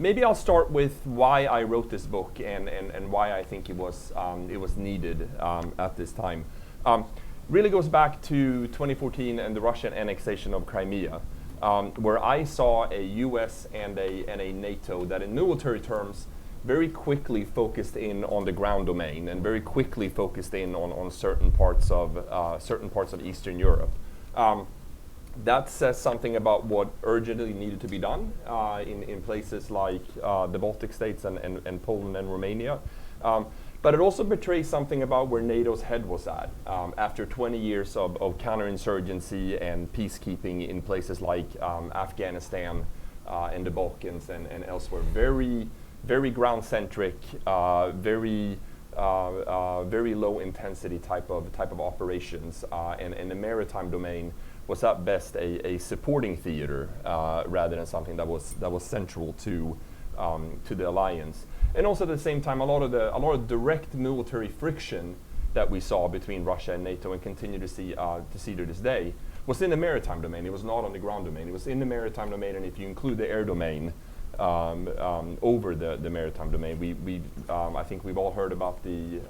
Maybe I'll start with why I wrote this book and why I think it was needed at this time. Really goes back to 2014 and the Russian annexation of Crimea, where I saw a U.S. and a NATO that in military terms very quickly focused in on the ground domain and very quickly focused in on certain parts of Eastern Europe. That says something about what urgently needed to be done in places like the Baltic states and Poland and Romania. But it also betrays something about where NATO's head was at after 20 years of counterinsurgency and peacekeeping in places like Afghanistan and the Balkans and elsewhere. Very ground-centric, very low intensity type of operations, and the maritime domain was at best a supporting theater rather than something that was central to the alliance. And also at the same time, a lot of direct military friction that we saw between Russia and NATO and continue to see to this day was in the maritime domain. It was not on the ground domain. It was in the maritime domain, and if you include the air domain over the maritime domain, I think we've all heard about the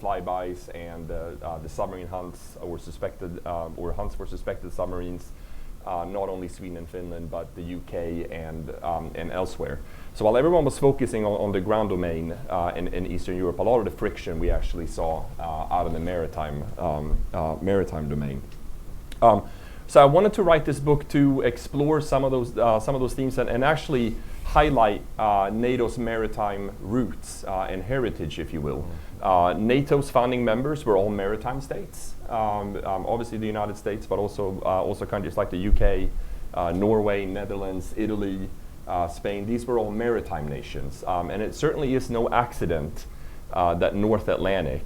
flybys and the submarine hunts or hunts for suspected submarines, not only Sweden and Finland, but the UK and elsewhere. So while everyone was focusing on the ground domain in Eastern Europe, a lot of the friction we actually saw out of the maritime domain. So I wanted to write this book to explore some of those themes and actually highlight NATO's maritime roots and heritage, if you will. NATO's founding members were all maritime states, obviously the United States, but also countries like the UK, Norway, Netherlands, Italy, Spain. These were all maritime nations, and it certainly is no accident that North Atlantic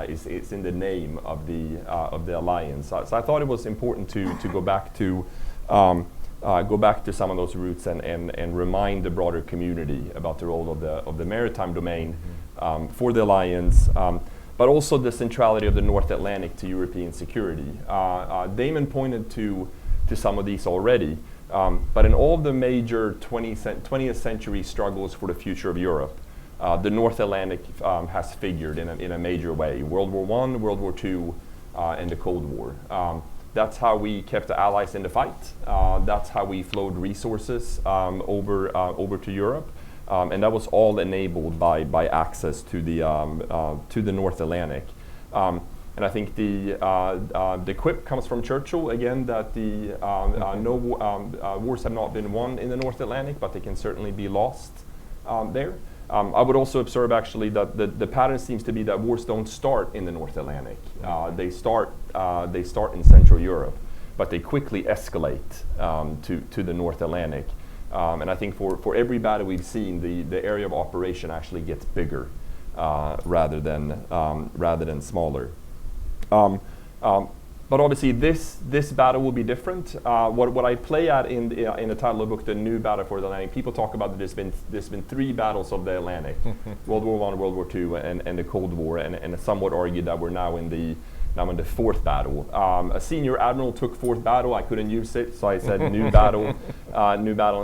is in the name of the alliance. So I thought it was important to go back to some of those roots and remind the broader community about the role of the maritime domain for the alliance, but also the centrality of the North Atlantic to European security. Damon pointed to some of these already, but in all the major 20th century struggles for the future of Europe, the North Atlantic has figured in a major way. World War I, World War II, and the Cold War. That's how we kept the Allies in the fight. That's how we flowed resources over to Europe, and that was all enabled by access to the North Atlantic. And I think the quip comes from Churchill again that wars have not been won in the North Atlantic, but they can certainly be lost there. I would also observe actually that the pattern seems to be that wars don't start in the North Atlantic. They start in Central Europe, but they quickly escalate to the North Atlantic. And I think for every battle we've seen, the area of operation actually gets bigger rather than smaller. But obviously, this battle will be different. What I play at in the title of the book, The New Battle for the Atlantic, people talk about that there's been three battles of the Atlantic, World War I, World War II, and the Cold War, and some would argue that we're now in the fourth battle. A senior admiral took fourth battle. I couldn't use it, so I said new battle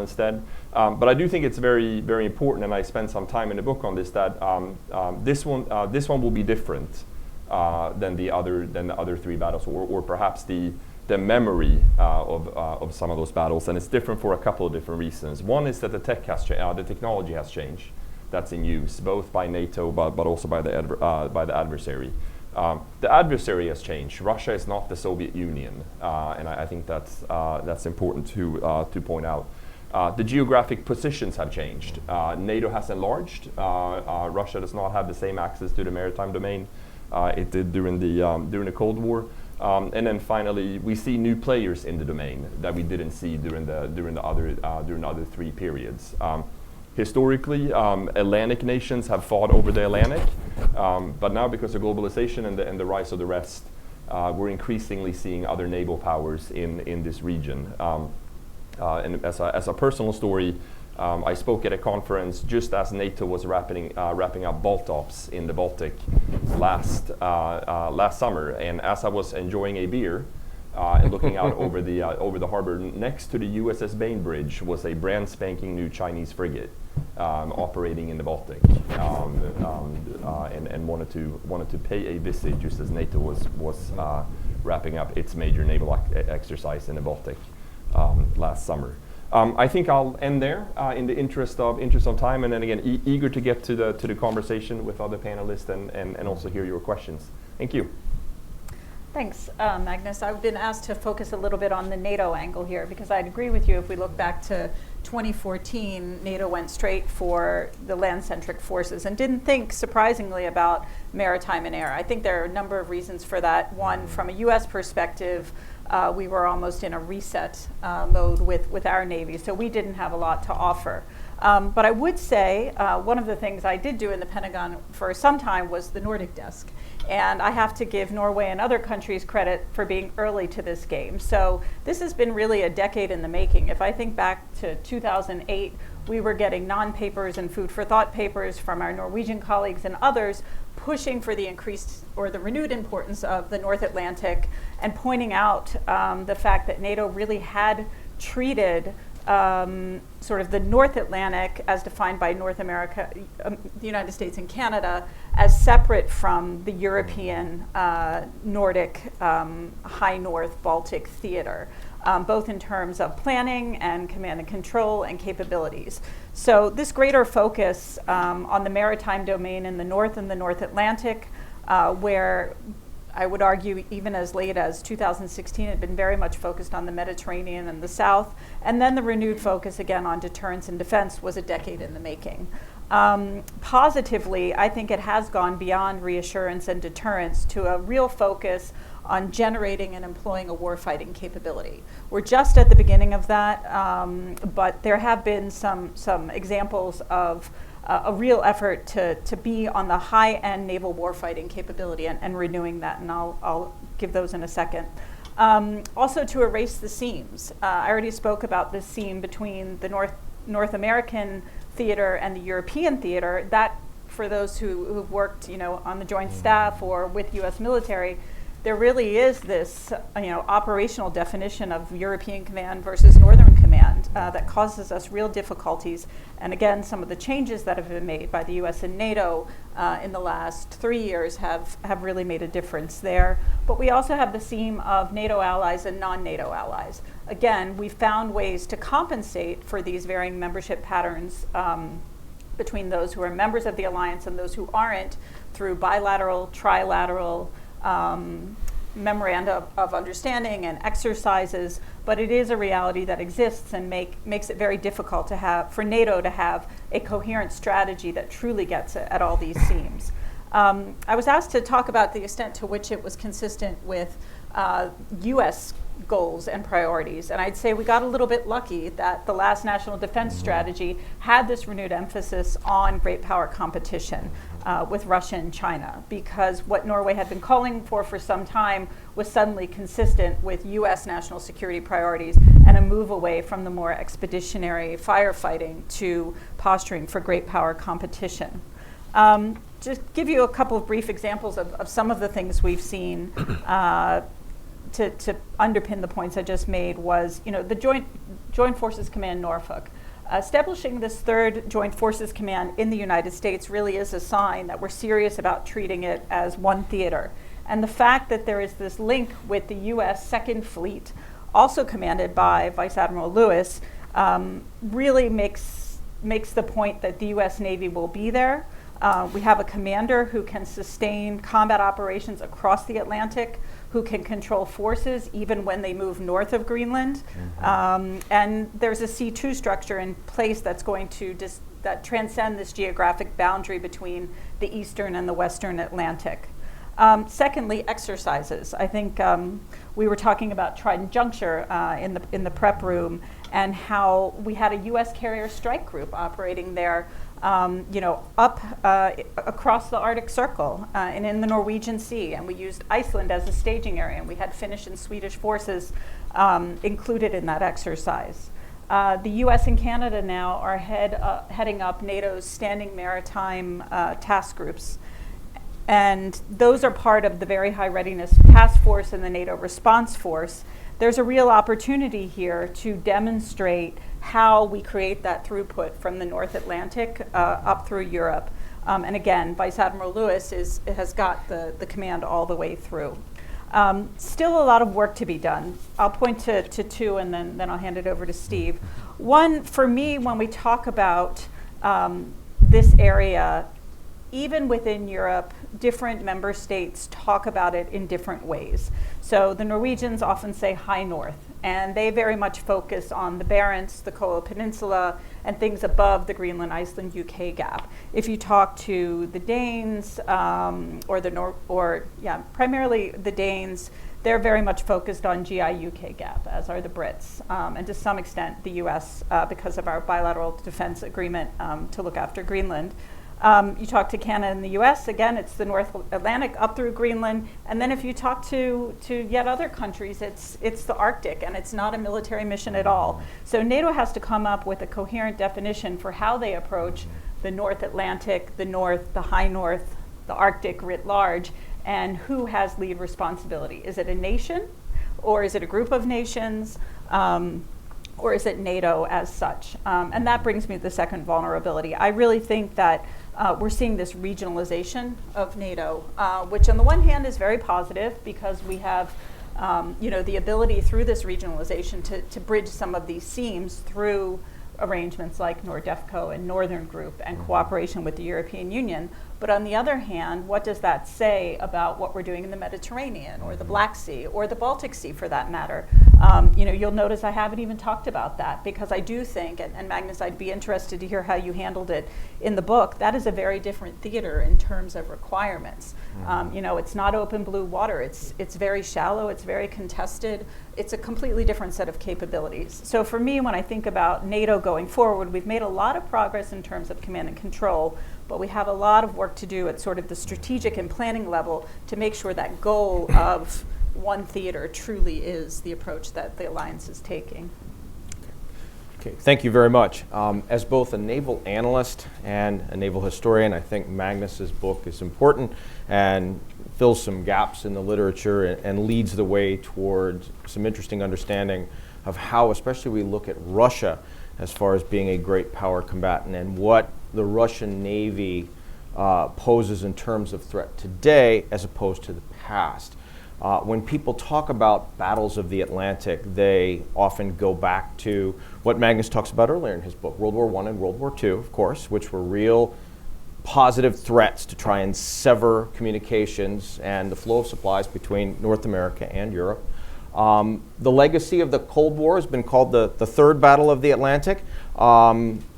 instead. But I do think it's very, very important, and I spent some time in the book on this. That this one will be different than the other three battles, or perhaps the memory of some of those battles, and it's different for a couple of different reasons. One is that the technology has changed. That's in use both by NATO, but also by the adversary. The adversary has changed. Russia is not the Soviet Union, and I think that's important to point out. The geographic positions have changed. NATO has enlarged. Russia does not have the same access to the maritime domain it did during the Cold War. And then finally, we see new players in the domain that we didn't see during the other three periods. Historically, Atlantic nations have fought over the Atlantic, but now because of globalization and the rise of the rest, we're increasingly seeing other naval powers in this region. And as a personal story, I spoke at a conference just as NATO was wrapping up Baltops in the Baltic last summer, and as I was enjoying a beer, and looking out over the harbor next to the USS Bainbridge was a brand spanking new Chinese frigate operating in the Baltic, and wanted to pay a visit just as NATO was wrapping up its major naval exercise in the Baltic last summer. I think I'll end there in the interest of time, and then again, eager to get to the conversation with other panelists and also hear your questions. Thank you. Thanks, Magnus. I've been asked to focus a little bit on the NATO angle here, because I'd agree with you. If we look back to 2014, NATO went straight for the land-centric forces and didn't think, surprisingly, about maritime and air. I think there are a number of reasons for that. One, from a U.S. perspective, we were almost in a reset mode with our Navy, so we didn't have a lot to offer. But I would say one of the things I did do in the Pentagon for some time was the Nordic desk. And I have to give Norway and other countries credit for being early to this game. So this has been really a decade in the making. If I think back to 2008, we were getting non-papers and food for thought papers from our Norwegian colleagues and others pushing for the increased or the renewed importance of the North Atlantic and pointing out the fact that NATO really had treated sort of the North Atlantic as defined by North America, the United States and Canada, as separate from the European Nordic high North Baltic theater, both in terms of planning and command and control and capabilities. So this greater focus on the maritime domain in the North and the North Atlantic, where I would argue even as late as 2016 had been very much focused on the Mediterranean and the South, and then the renewed focus again on deterrence and defense was a decade in the making. Positively, I think it has gone beyond reassurance and deterrence to a real focus on generating and employing a warfighting capability. We're just at the beginning of that, but there have been some examples of a real effort to be on the high-end naval warfighting capability and renewing that, and I'll give those in a second. Also to erase the seams. I already spoke about this seam between the North American theater and the European theater. That, for those who've worked, on the Joint Staff or with U.S. military, there really is this, operational definition of European Command versus Northern Command that causes us real difficulties. And again, some of the changes that have been made by the U.S. and NATO in the last 3 years have really made a difference there. But we also have the seam of NATO allies and non-NATO allies. Again, we found ways to compensate for these varying membership patterns between those who are members of the alliance and those who aren't through bilateral, trilateral, memoranda of understanding and exercises, but it is a reality that exists and makes it very difficult for NATO to have a coherent strategy that truly gets at all these seams. I was asked to talk about the extent to which it was consistent with U.S. goals and priorities, and I'd say we got a little bit lucky that the last National Defense Strategy had this renewed emphasis on great power competition with Russia and China, because what Norway had been calling for some time was suddenly consistent with U.S. national security priorities and a move away from the more expeditionary firefighting to posturing for great power competition. Just give you a couple of brief examples of some of the things we've seen to underpin the points I just made was, the Joint Forces Command Norfolk. Establishing this third Joint Forces Command in the United States really is a sign that we're serious about treating it as one theater. And the fact that there is this link with the U.S. Second Fleet, also commanded by Vice Admiral Lewis, really makes the point that the U.S. Navy will be there. We have a commander who can sustain combat operations across the Atlantic, who can control forces even when they move north of Greenland. And there's a C2 structure in place that's going to that transcend this geographic boundary between the eastern and the western Atlantic. Secondly, exercises. I think we were talking about Trident Juncture in the prep room, and how we had a U.S. carrier strike group operating there up across the Arctic Circle and in the Norwegian Sea, and we used Iceland as a staging area, and we had Finnish and Swedish forces included in that exercise. The U.S. and Canada now are heading up NATO's standing maritime task groups. and those are part of the Very High Readiness Task Force and the NATO Response Force. There's a real opportunity here to demonstrate how we create that throughput from the North Atlantic up through Europe. And again, Vice Admiral Lewis has got the command all the way through. Still a lot of work to be done. I'll point to two, and then I'll hand it over to Steve. One, for me, when we talk about this area, even within Europe, different member states talk about it in different ways. So the Norwegians often say high north, and they very much focus on the Barents, the Kola Peninsula, and things above the Greenland, Iceland, UK gap. If you talk to the Danes, primarily the Danes, they're very much focused on GI-UK gap, as are the Brits, and to some extent the US because of our bilateral defense agreement to look after Greenland. You talk to Canada and the US, again, it's the North Atlantic up through Greenland. And then if you talk to yet other countries, it's the Arctic, and it's not a military mission at all. So NATO has to come up with a coherent definition for how they approach the North Atlantic, the North, the High North, the Arctic writ large, and who has lead responsibility. Is it a nation, or is it a group of nations? Or is it NATO as such? And that brings me to the second vulnerability. I really think that we're seeing this regionalization of NATO, which on the one hand is very positive because we have the ability through this regionalization to bridge some of these seams through arrangements like NORDEFCO and Northern Group and cooperation with the European Union. But on the other hand, what does that say about what we're doing in the Mediterranean or the Black Sea or the Baltic Sea for that matter? You'll notice I haven't even talked about that because I do think, and Magnus, I'd be interested to hear how you handled it in the book, that is a very different theater in terms of requirements. It's not open blue water. It's very shallow. It's very contested. It's a completely different set of capabilities. So for me, when I think about NATO going forward, we've made a lot of progress in terms of command and control, but we have a lot of work to do at sort of the strategic and planning level to make sure that goal of one theater truly is the approach that the alliance is taking. Okay, thank you very much. As both a naval analyst and a naval historian, I think Magnus's book is important and fills some gaps in the literature and leads the way towards some interesting understanding of how, especially we look at Russia as far as being a great power combatant and what the Russian Navy poses in terms of threat today as opposed to the past. When people talk about battles of the Atlantic, they often go back to what Magnus talks about earlier in his book, World War I and World War II, of course, which were real positive threats to try and sever communications and the flow of supplies between North America and Europe. The legacy of the Cold War has been called the Third Battle of the Atlantic.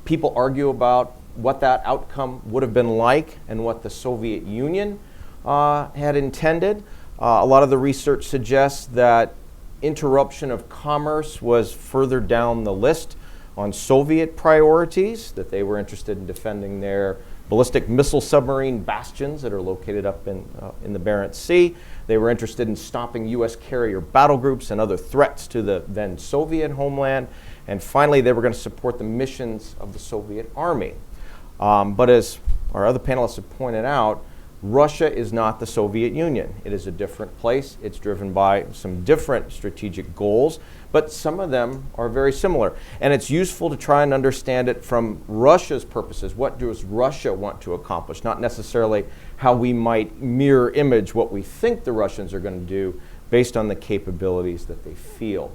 People argue about what that outcome would have been like and what the Soviet Union had intended. A lot of the research suggests that interruption of commerce was further down the list on Soviet priorities, that they were interested in defending their ballistic missile submarine bastions that are located up in the Barents Sea. They were interested in stopping U.S. carrier battle groups and other threats to the then Soviet homeland. And finally, they were going to support the missions of the Soviet Army. But as our other panelists have pointed out, Russia is not the Soviet Union. It is a different place. It's driven by some different strategic goals, but some of them are very similar. And it's useful to try and understand it from Russia's purposes. What does Russia want to accomplish? Not necessarily how we might mirror image what we think the Russians are going to do based on the capabilities that they field.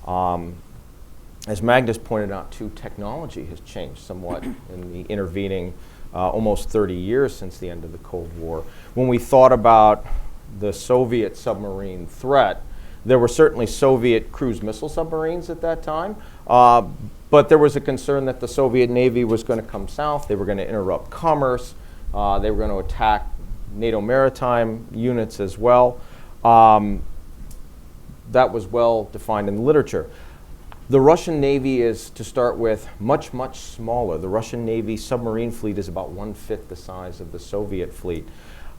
As Magnus pointed out, too, technology has changed somewhat in the intervening almost 30 years since the end of the Cold War. When we thought about the Soviet submarine threat, there were certainly Soviet cruise missile submarines at that time, but there was a concern that the Soviet Navy was going to come south, they were going to interrupt commerce, they were going to attack NATO maritime units as well. That was well defined in the literature. The Russian Navy is, to start with, much, much smaller. The Russian Navy submarine fleet is about 1/5 the size of the Soviet fleet.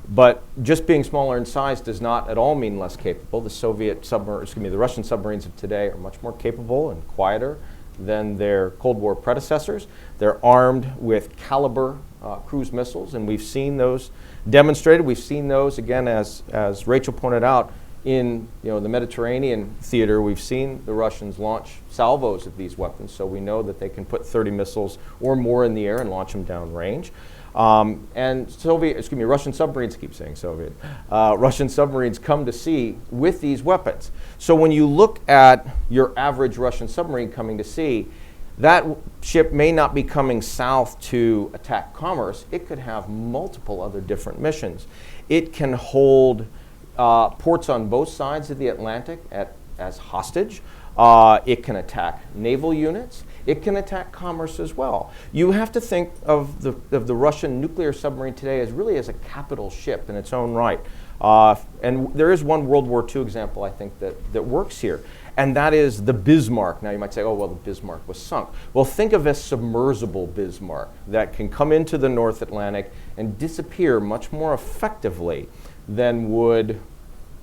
But just being smaller in size does not at all mean less capable. The Russian submarines of today are much more capable and quieter than their Cold War predecessors. They're armed with caliber cruise missiles, and we've seen those demonstrated. We've seen those, again, as Rachel pointed out, in the Mediterranean theater. We've seen the Russians launch salvos of these weapons, so we know that they can put 30 missiles or more in the air and launch them downrange. And Russian submarines, I keep saying Soviet, Russian submarines come to sea with these weapons. So when you look at your average Russian submarine coming to sea, that ship may not be coming south to attack commerce. It could have multiple other different missions. It can hold ports on both sides of the Atlantic as hostage. It can attack naval units. It can attack commerce as well. You have to think of the Russian nuclear submarine today as really as a capital ship in its own right. And there is one World War II example, I think, that works here, and that is the Bismarck. Now you might say, oh, well, the Bismarck was sunk. Well, think of a submersible Bismarck that can come into the North Atlantic and disappear much more effectively than would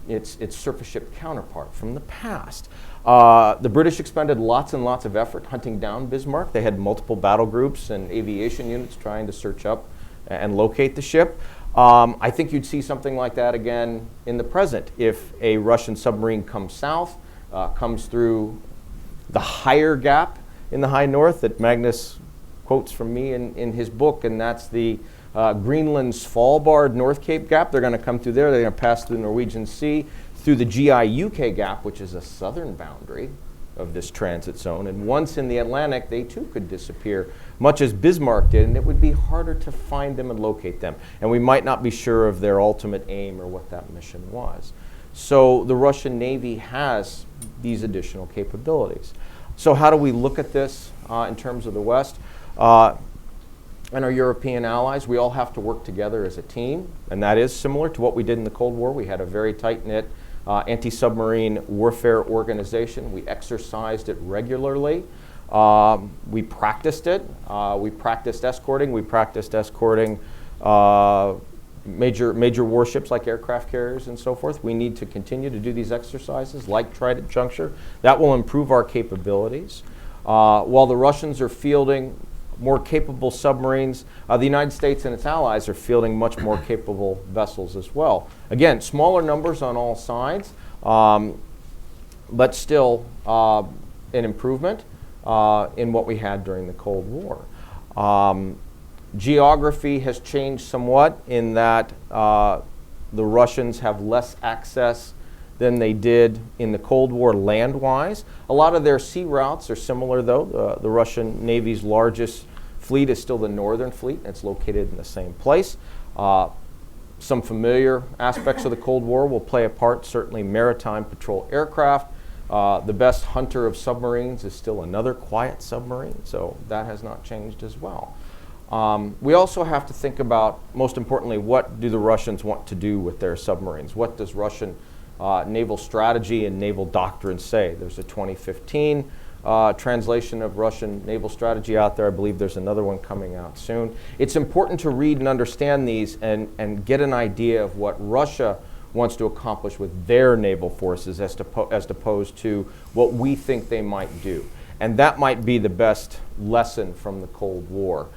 its surface ship counterpart from the past. The British expended lots and lots of effort hunting down Bismarck. They had multiple battle groups and aviation units trying to search up and locate the ship. I think you'd see something like that again in the present. If a Russian submarine comes south, comes through the higher gap in the high north that Magnus quotes from me in his book, and that's the Greenland Svalbard North Cape Gap. They're going to come through there. They're going to pass through the Norwegian Sea, through the GI-UK Gap, which is a southern boundary of this transit zone. And once in the Atlantic, they too could disappear, much as Bismarck did, and it would be harder to find them and locate them. And we might not be sure of their ultimate aim or what that mission was. So the Russian Navy has these additional capabilities. So how do we look at this in terms of the West? And our European allies, we all have to work together as a team, and that is similar to what we did in the Cold War. We had a very tight-knit anti-submarine warfare organization. We exercised it regularly. We practiced it. We practiced escorting. We practiced escorting major warships like aircraft carriers and so forth. We need to continue to do these exercises like Trident Juncture. That will improve our capabilities. While the Russians are fielding more capable submarines, the United States and its allies are fielding much more capable vessels as well. Again, smaller numbers on all sides, but still an improvement in what we had during the Cold War. Geography has changed somewhat in that the Russians have less access than they did in the Cold War land-wise. A lot of their sea routes are similar, though. The Russian Navy's largest fleet is still the Northern Fleet, and it's located in the same place. Some familiar aspects of the Cold War will play a part, certainly maritime patrol aircraft. The best hunter of submarines is still another quiet submarine, so that has not changed as well. We also have to think about, most importantly, what do the Russians want to do with their submarines? What does Russian naval strategy and naval doctrine say? There's a 2015 translation of Russian naval strategy out there. I believe there's another one coming out soon. It's important to read and understand these and get an idea of what Russia wants to accomplish with their naval forces as opposed to what we think they might do. And that might be the best lesson from the Cold War.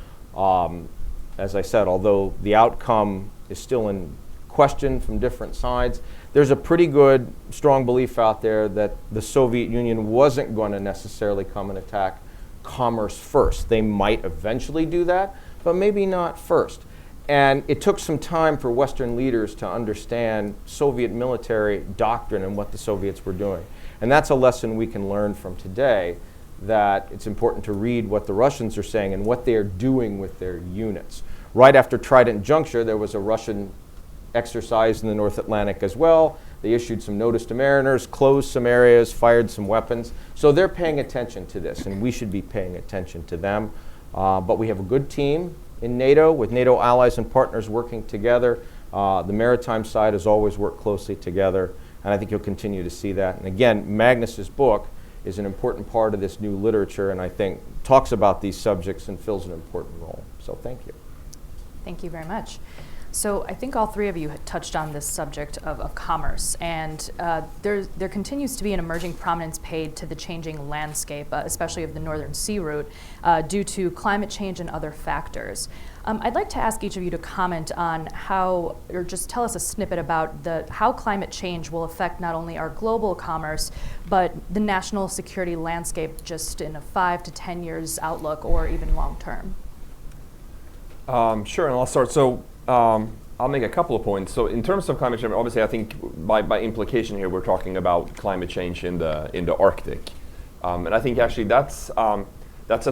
As I said, although the outcome is still in question from different sides, there's a pretty good, strong belief out there that the Soviet Union wasn't going to necessarily come and attack commerce first. They might eventually do that, but maybe not first. And it took some time for Western leaders to understand Soviet military doctrine and what the Soviets were doing. And that's a lesson we can learn from today, that it's important to read what the Russians are saying and what they are doing with their units. Right after Trident Juncture, there was a Russian exercise in the North Atlantic as well. They issued some notice to mariners, closed some areas, fired some weapons. So they're paying attention to this, and we should be paying attention to them. But we have a good team in NATO, with NATO allies and partners working together. The maritime side has always worked closely together, and I think you'll continue to see that. And again, Magnus's book is an important part of this new literature, and I think talks about these subjects and fills an important role. So thank you. Thank you very much. So I think all three of you had touched on this subject of commerce, and there continues to be an emerging prominence paid to the changing landscape, especially of the Northern Sea route, due to climate change and other factors. I'd like to ask each of you to comment on how, or just tell us a snippet about how climate change will affect not only our global commerce, but the national security landscape just in a 5 to 10 years outlook, or even long term. Sure, and I'll start. So I'll make a couple of points. So in terms of climate change, obviously I think by implication here we're talking about climate change in the Arctic. And I think actually that's a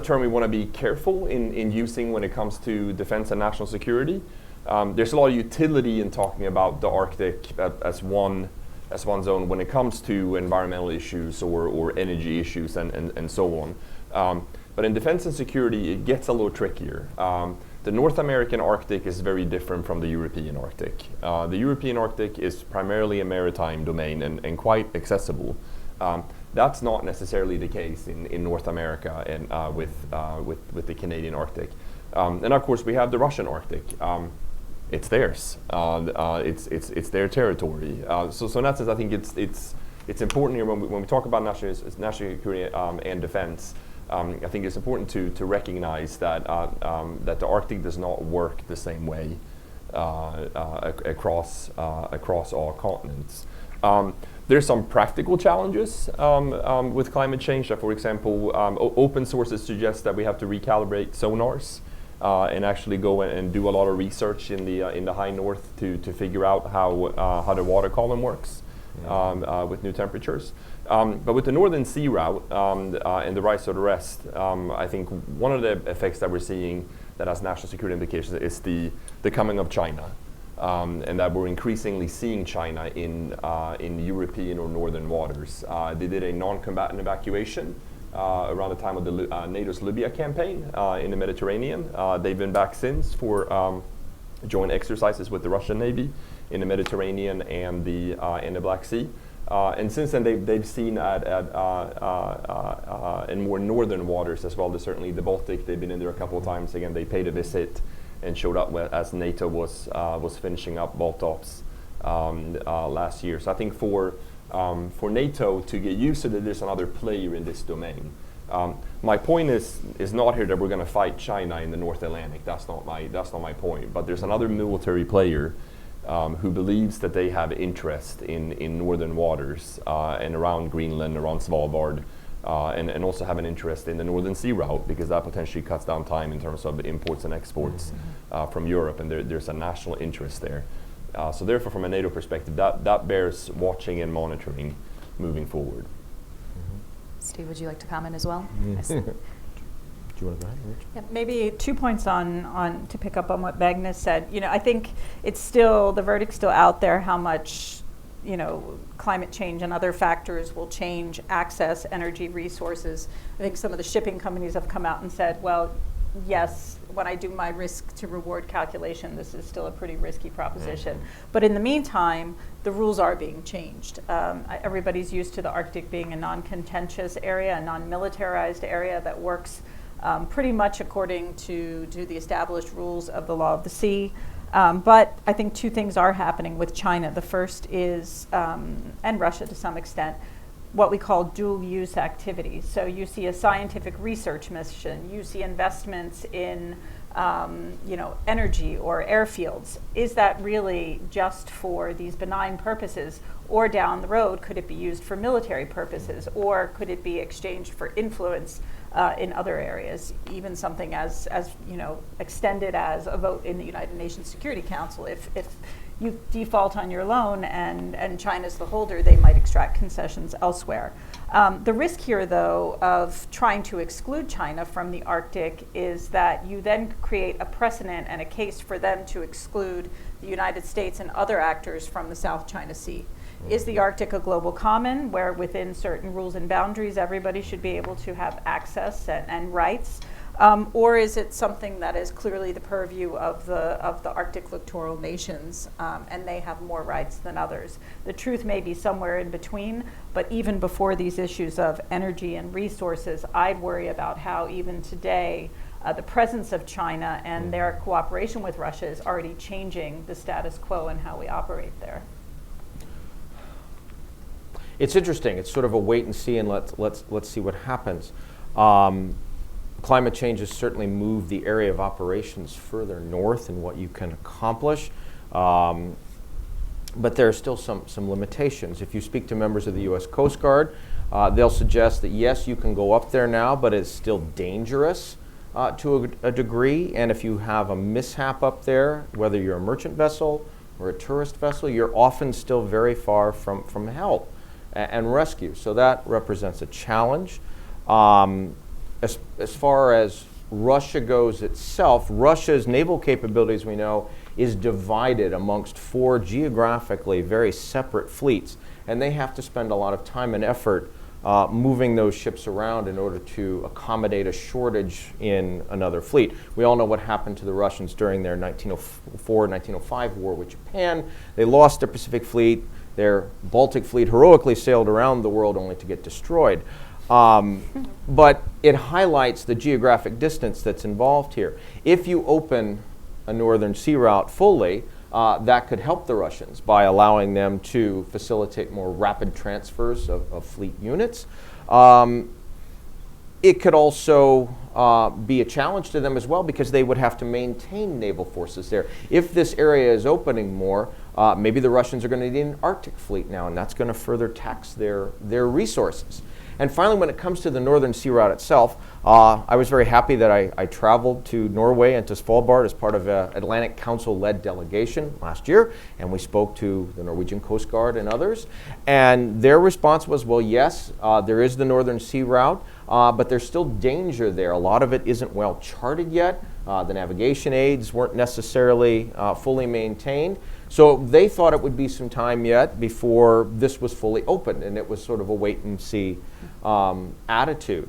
term we want to be careful in using when it comes to defense and national security. There's a lot of utility in talking about the Arctic as one zone when it comes to environmental issues or energy issues and so on. But in defense and security, it gets a little trickier. The North American Arctic is very different from the European Arctic. The European Arctic is primarily a maritime domain and quite accessible. That's not necessarily the case in North America and with the Canadian Arctic. And of course, we have the Russian Arctic. It's theirs. It's their territory. So in that sense, I think it's important here when we talk about national security and defense. I think it's important to recognize that the Arctic does not work the same way across all continents. There's some practical challenges with climate change. For example, open sources suggest that we have to recalibrate sonars and actually go and do a lot of research in the high north to figure out how the water column works with new temperatures. But with the Northern Sea route and the rise of the rest, I think one of the effects that we're seeing that has national security implications is the coming of China. And that we're increasingly seeing China in European or northern waters. They did a non-combatant evacuation around the time of the NATO's Libya campaign in the Mediterranean. They've been back since for joint exercises with the Russian Navy in the Mediterranean and the Black Sea. And since then, they've seen in more northern waters as well. There's certainly the Baltic. They've been in there a couple of times. Again, they paid a visit and showed up as NATO was finishing up Baltops last year. So I think for NATO to get used to that, there's another player in this domain. My point is not here that we're going to fight China in the North Atlantic. That's not my point. But there's another military player who believes that they have interest in northern waters and around Greenland, around Svalbard. And also have an interest in the Northern Sea route because that potentially cuts down time in terms of imports and exports from Europe, and there's a national interest there. So therefore, from a NATO perspective, that bears watching and monitoring moving forward. Steve, would you like to comment as well? Do you want to go ahead, Rich? Yeah, maybe 2 points on to pick up on what Magnus said. I think it's still, the verdict's still out there how much climate change and other factors will change access, energy, resources. I think some of the shipping companies have come out and said, well, yes, when I do my risk to reward calculation, this is still a pretty risky proposition. But in the meantime, the rules are being changed. Everybody's used to the Arctic being a non-contentious area, a non-militarized area that works pretty much according to the established rules of the law of the sea. But I think two things are happening with China. The first is, and Russia to some extent, what we call dual use activities. So you see a scientific research mission, you see investments in energy or airfields. Is that really just for these benign purposes? Or down the road, could it be used for military purposes? Or could it be exchanged for influence in other areas? Even something as extended as a vote in the United Nations Security Council. If you default on your loan and China's the holder, they might extract concessions elsewhere. The risk here, though, of trying to exclude China from the Arctic is that you then create a precedent and a case for them to exclude the United States and other actors from the South China Sea. Is the Arctic a global common where within certain rules and boundaries everybody should be able to have access and rights? Or is it something that is clearly the purview of the Arctic littoral nations, and they have more rights than others? The truth may be somewhere in between, but even before these issues of energy and resources, I'd worry about how even today the presence of China and their cooperation with Russia is already changing the status quo and how we operate there? It's interesting. It's sort of a wait and see, and let's see what happens. Climate change has certainly moved the area of operations further north in what you can accomplish. But there are still some limitations. If you speak to members of the U.S. Coast Guard, they'll suggest that yes, you can go up there now, but it's still dangerous to a degree. And if you have a mishap up there, whether you're a merchant vessel or a tourist vessel, you're often still very far from help and rescue. So that represents a challenge. As far as Russia goes itself, Russia's naval capabilities, we know, is divided amongst 4 geographically very separate fleets, and they have to spend a lot of time and effort moving those ships around in order to accommodate a shortage in another fleet. We all know what happened to the Russians during their 1904-1905 war with Japan. They lost their Pacific fleet. Their Baltic fleet heroically sailed around the world only to get destroyed. But it highlights the geographic distance that's involved here. If you open a northern sea route fully, that could help the Russians by allowing them to facilitate more rapid transfers of fleet units. It could also be a challenge to them as well, because they would have to maintain naval forces there. If this area is opening more, maybe the Russians are going to need an Arctic fleet now, and that's going to further tax their resources. And finally, when it comes to the northern sea route itself, I was very happy that I traveled to Norway and to Svalbard as part of an Atlantic Council-led delegation last year, and we spoke to the Norwegian Coast Guard and others. And their response was, well, yes, there is the northern sea route, but there's still danger there. A lot of it isn't well charted yet. The navigation aids weren't necessarily fully maintained. So they thought it would be some time yet before this was fully opened, and it was sort of a wait and see attitude.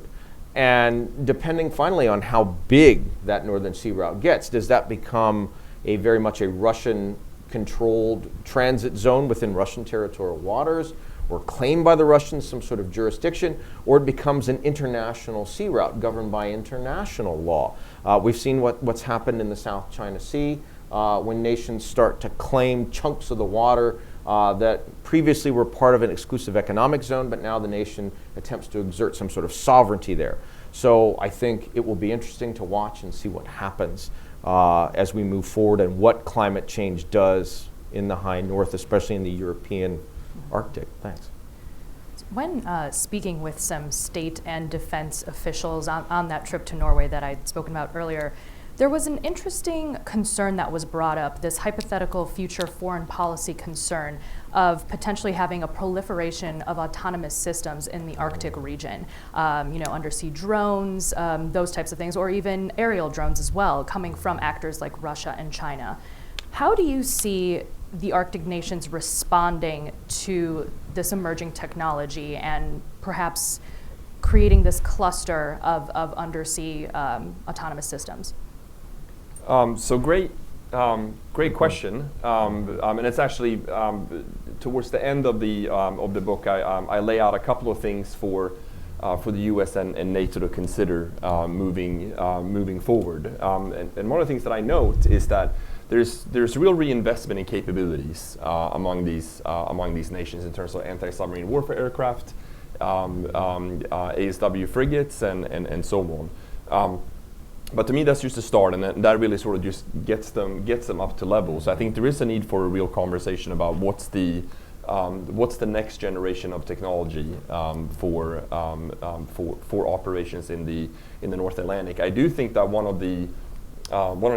And depending finally on how big that northern sea route gets, does that become very much a Russian-controlled transit zone within Russian territorial waters, or claimed by the Russians some sort of jurisdiction, or it becomes an international sea route governed by international law? We've seen what's happened in the South China Sea when nations start to claim chunks of the water that previously were part of an exclusive economic zone, but now the nation attempts to exert some sort of sovereignty there. So I think it will be interesting to watch and see what happens as we move forward, and what climate change does in the high north, especially in the European Arctic. Thanks. When speaking with some state and defense officials on that trip to Norway that I'd spoken about earlier, there was an interesting concern that was brought up, this hypothetical future foreign policy concern of potentially having a proliferation of autonomous systems in the Arctic region. Undersea drones, those types of things, or even aerial drones as well, coming from actors like Russia and China. How do you see the Arctic nations responding to this emerging technology and perhaps creating this cluster of undersea autonomous systems? So great question, and it's actually towards the end of the book. I lay out a couple of things for the U.S. and NATO to consider moving forward. And one of the things that I note is that there's real reinvestment in capabilities among these nations in terms of anti-submarine warfare aircraft, ASW frigates, and so on. But to me, that's just a start, and that really sort of just gets them up to level. So I think there is a need for a real conversation about what's the next generation of technology for operations in the North Atlantic. I do think that one of the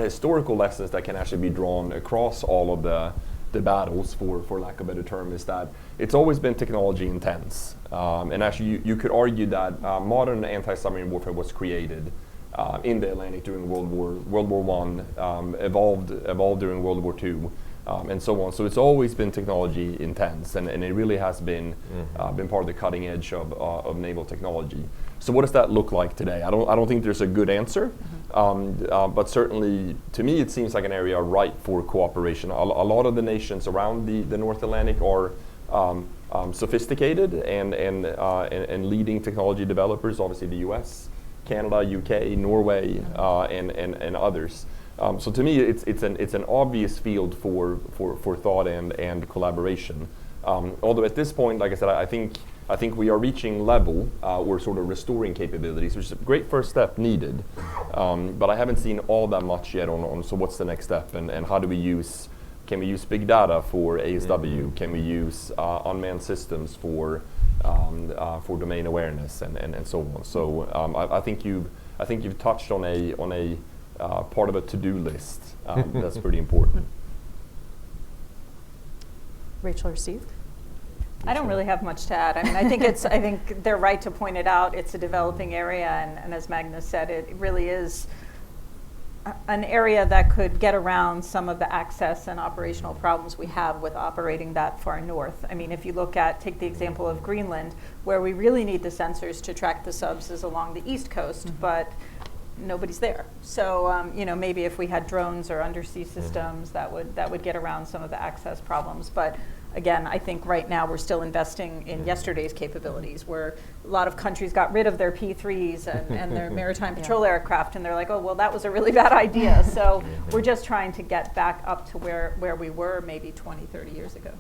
historical lessons that can actually be drawn across all of the battles, for lack of a better term, is that it's always been technology intense. And actually, you could argue that modern anti-submarine warfare was created in the Atlantic during World War I, evolved during World War II, and so on. So it's always been technology intense, and it really has been part of the cutting edge of naval technology. So what does that look like today? I don't think there's a good answer, but certainly to me it seems like an area ripe for cooperation. A lot of the nations around the North Atlantic are sophisticated and leading technology developers. Obviously the U.S. Canada, UK, Norway, and others. So to me, it's an obvious field for thought and collaboration. Although at this point, like I said, I think we are reaching level or sort of restoring capabilities, which is a great first step needed. But I haven't seen all that much yet on so what's the next step and how do we use, can we use big data for ASW? Can we use unmanned systems for domain awareness and so on? So I think you've touched on a part of a to-do list that's pretty important. Rachel or Steve? I don't really have much to add. I mean, I think they're right to point it out. It's a developing area, and as Magnus said, it really is an area that could get around some of the access and operational problems we have with operating that far north. I mean, if you take the example of Greenland, where we really need the sensors to track the subs is along the east coast, but nobody's there. So, maybe if we had drones or undersea systems, that would get around some of the access problems. But again, I think right now we're still investing in yesterday's capabilities, where a lot of countries got rid of their P3s and their maritime patrol aircraft, and they're like, oh, well, that was a really bad idea. So we're just trying to get back up to where we were maybe 20, 30 years ago.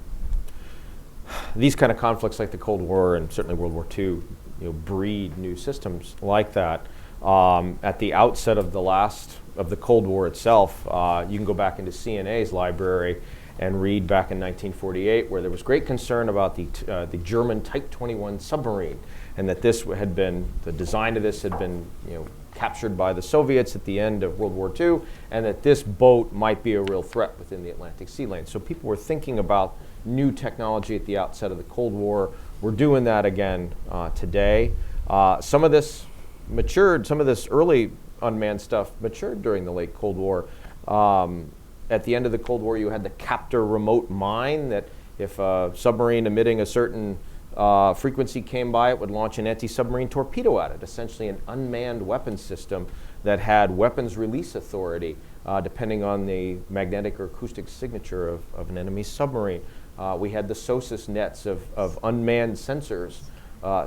These kind of conflicts like the Cold War and certainly World War II, breed new systems like that. At the outset of the Cold War itself, you can go back into CNA's library and read back in 1948, where there was great concern about the German Type 21 submarine, and that the design of this had been captured by the Soviets at the end of World War II, and that this boat might be a real threat within the Atlantic sea lane. So people were thinking about new technology at the outset of the Cold War. We're doing that again today. Some of this matured, some of this early unmanned stuff matured during the late Cold War. At the end of the Cold War, you had the Captor remote mine that if a submarine emitting a certain frequency came by, it would launch an anti-submarine torpedo at it, essentially an unmanned weapons system that had weapons release authority depending on the magnetic or acoustic signature of an enemy submarine. We had the SOSUS nets of unmanned sensors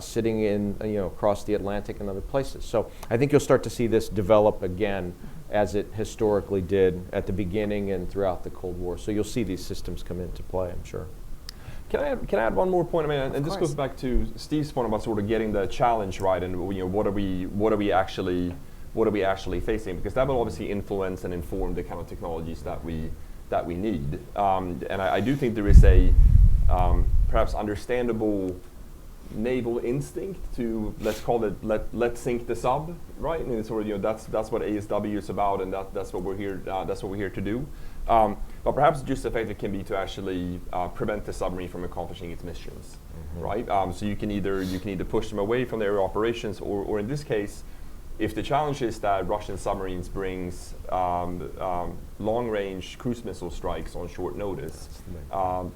sitting in across the Atlantic and other places. So I think you'll start to see this develop again as it historically did at the beginning and throughout the Cold War. So you'll see these systems come into play, I'm sure. Can I add one more point? I mean, and this goes back to Steve's point about sort of getting the challenge right, and what are we actually facing? Because that will obviously influence and inform the kind of technologies that we need. And I do think there is a perhaps understandable naval instinct to, let's call it, let's sink the sub, right? And it's sort of, that's what ASW is about, and that's what we're here to do. But perhaps just effective can be to actually prevent the submarine from accomplishing its missions, right? So you can either push them away from their operations, or in this case, if the challenge is that Russian submarines brings long-range cruise missile strikes on short notice,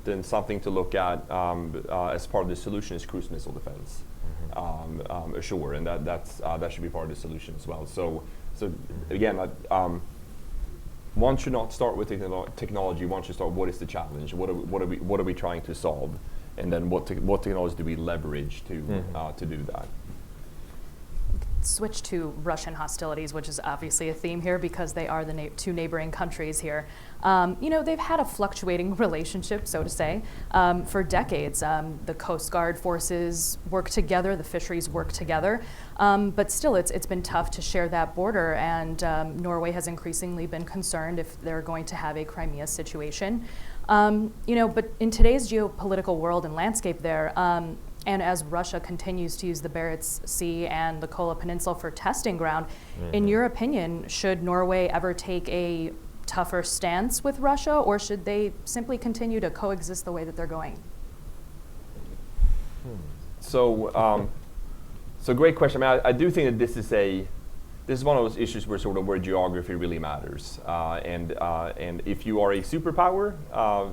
then something to look at as part of the solution is cruise missile defense ashore, and that should be part of the solution as well. So again, one should not start with technology. One should start, what is the challenge? What are we trying to solve? And then what technology do we leverage to do that? Switch to Russian hostilities, which is obviously a theme here because they are the two neighboring countries here. They've had a fluctuating relationship, so to say, for decades. The Coast Guard forces work together, the fisheries work together, but still it's been tough to share that border, and Norway has increasingly been concerned if they're going to have a Crimea situation. But in today's geopolitical world and landscape there, and as Russia continues to use the Barents Sea and the Kola Peninsula for testing ground, in your opinion, should Norway ever take a tougher stance with Russia, or should they simply continue to coexist the way that they're going? So great question. I mean, I do think that this is one of those issues where geography really matters. And if you are a superpower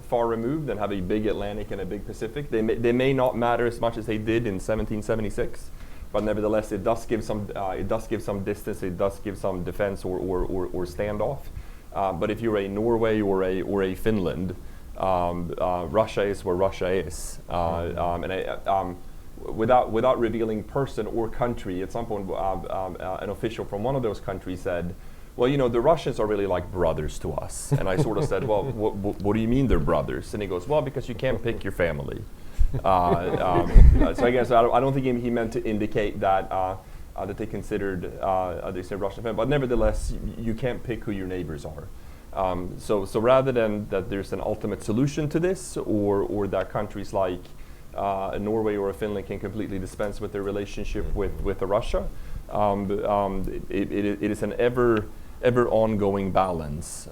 far removed and have a big Atlantic and a big Pacific, they may not matter as much as they did in 1776. But nevertheless, it does give some distance. It does give some defense or standoff. But if you're a Norway or a Finland, Russia is where Russia is. without revealing person or country, at some point an official from one of those countries said, well, you know, the Russians are really like brothers to us. And I sort of said, well, what do you mean they're brothers? And he goes, well, because you can't pick your family. So I guess I don't think he meant to indicate that that they considered they said Russian family, but nevertheless, you can't pick who your neighbors are. So rather than that there's an ultimate solution to this, or that countries like Norway or Finland can completely dispense with their relationship with Russia, it is an ever ongoing balance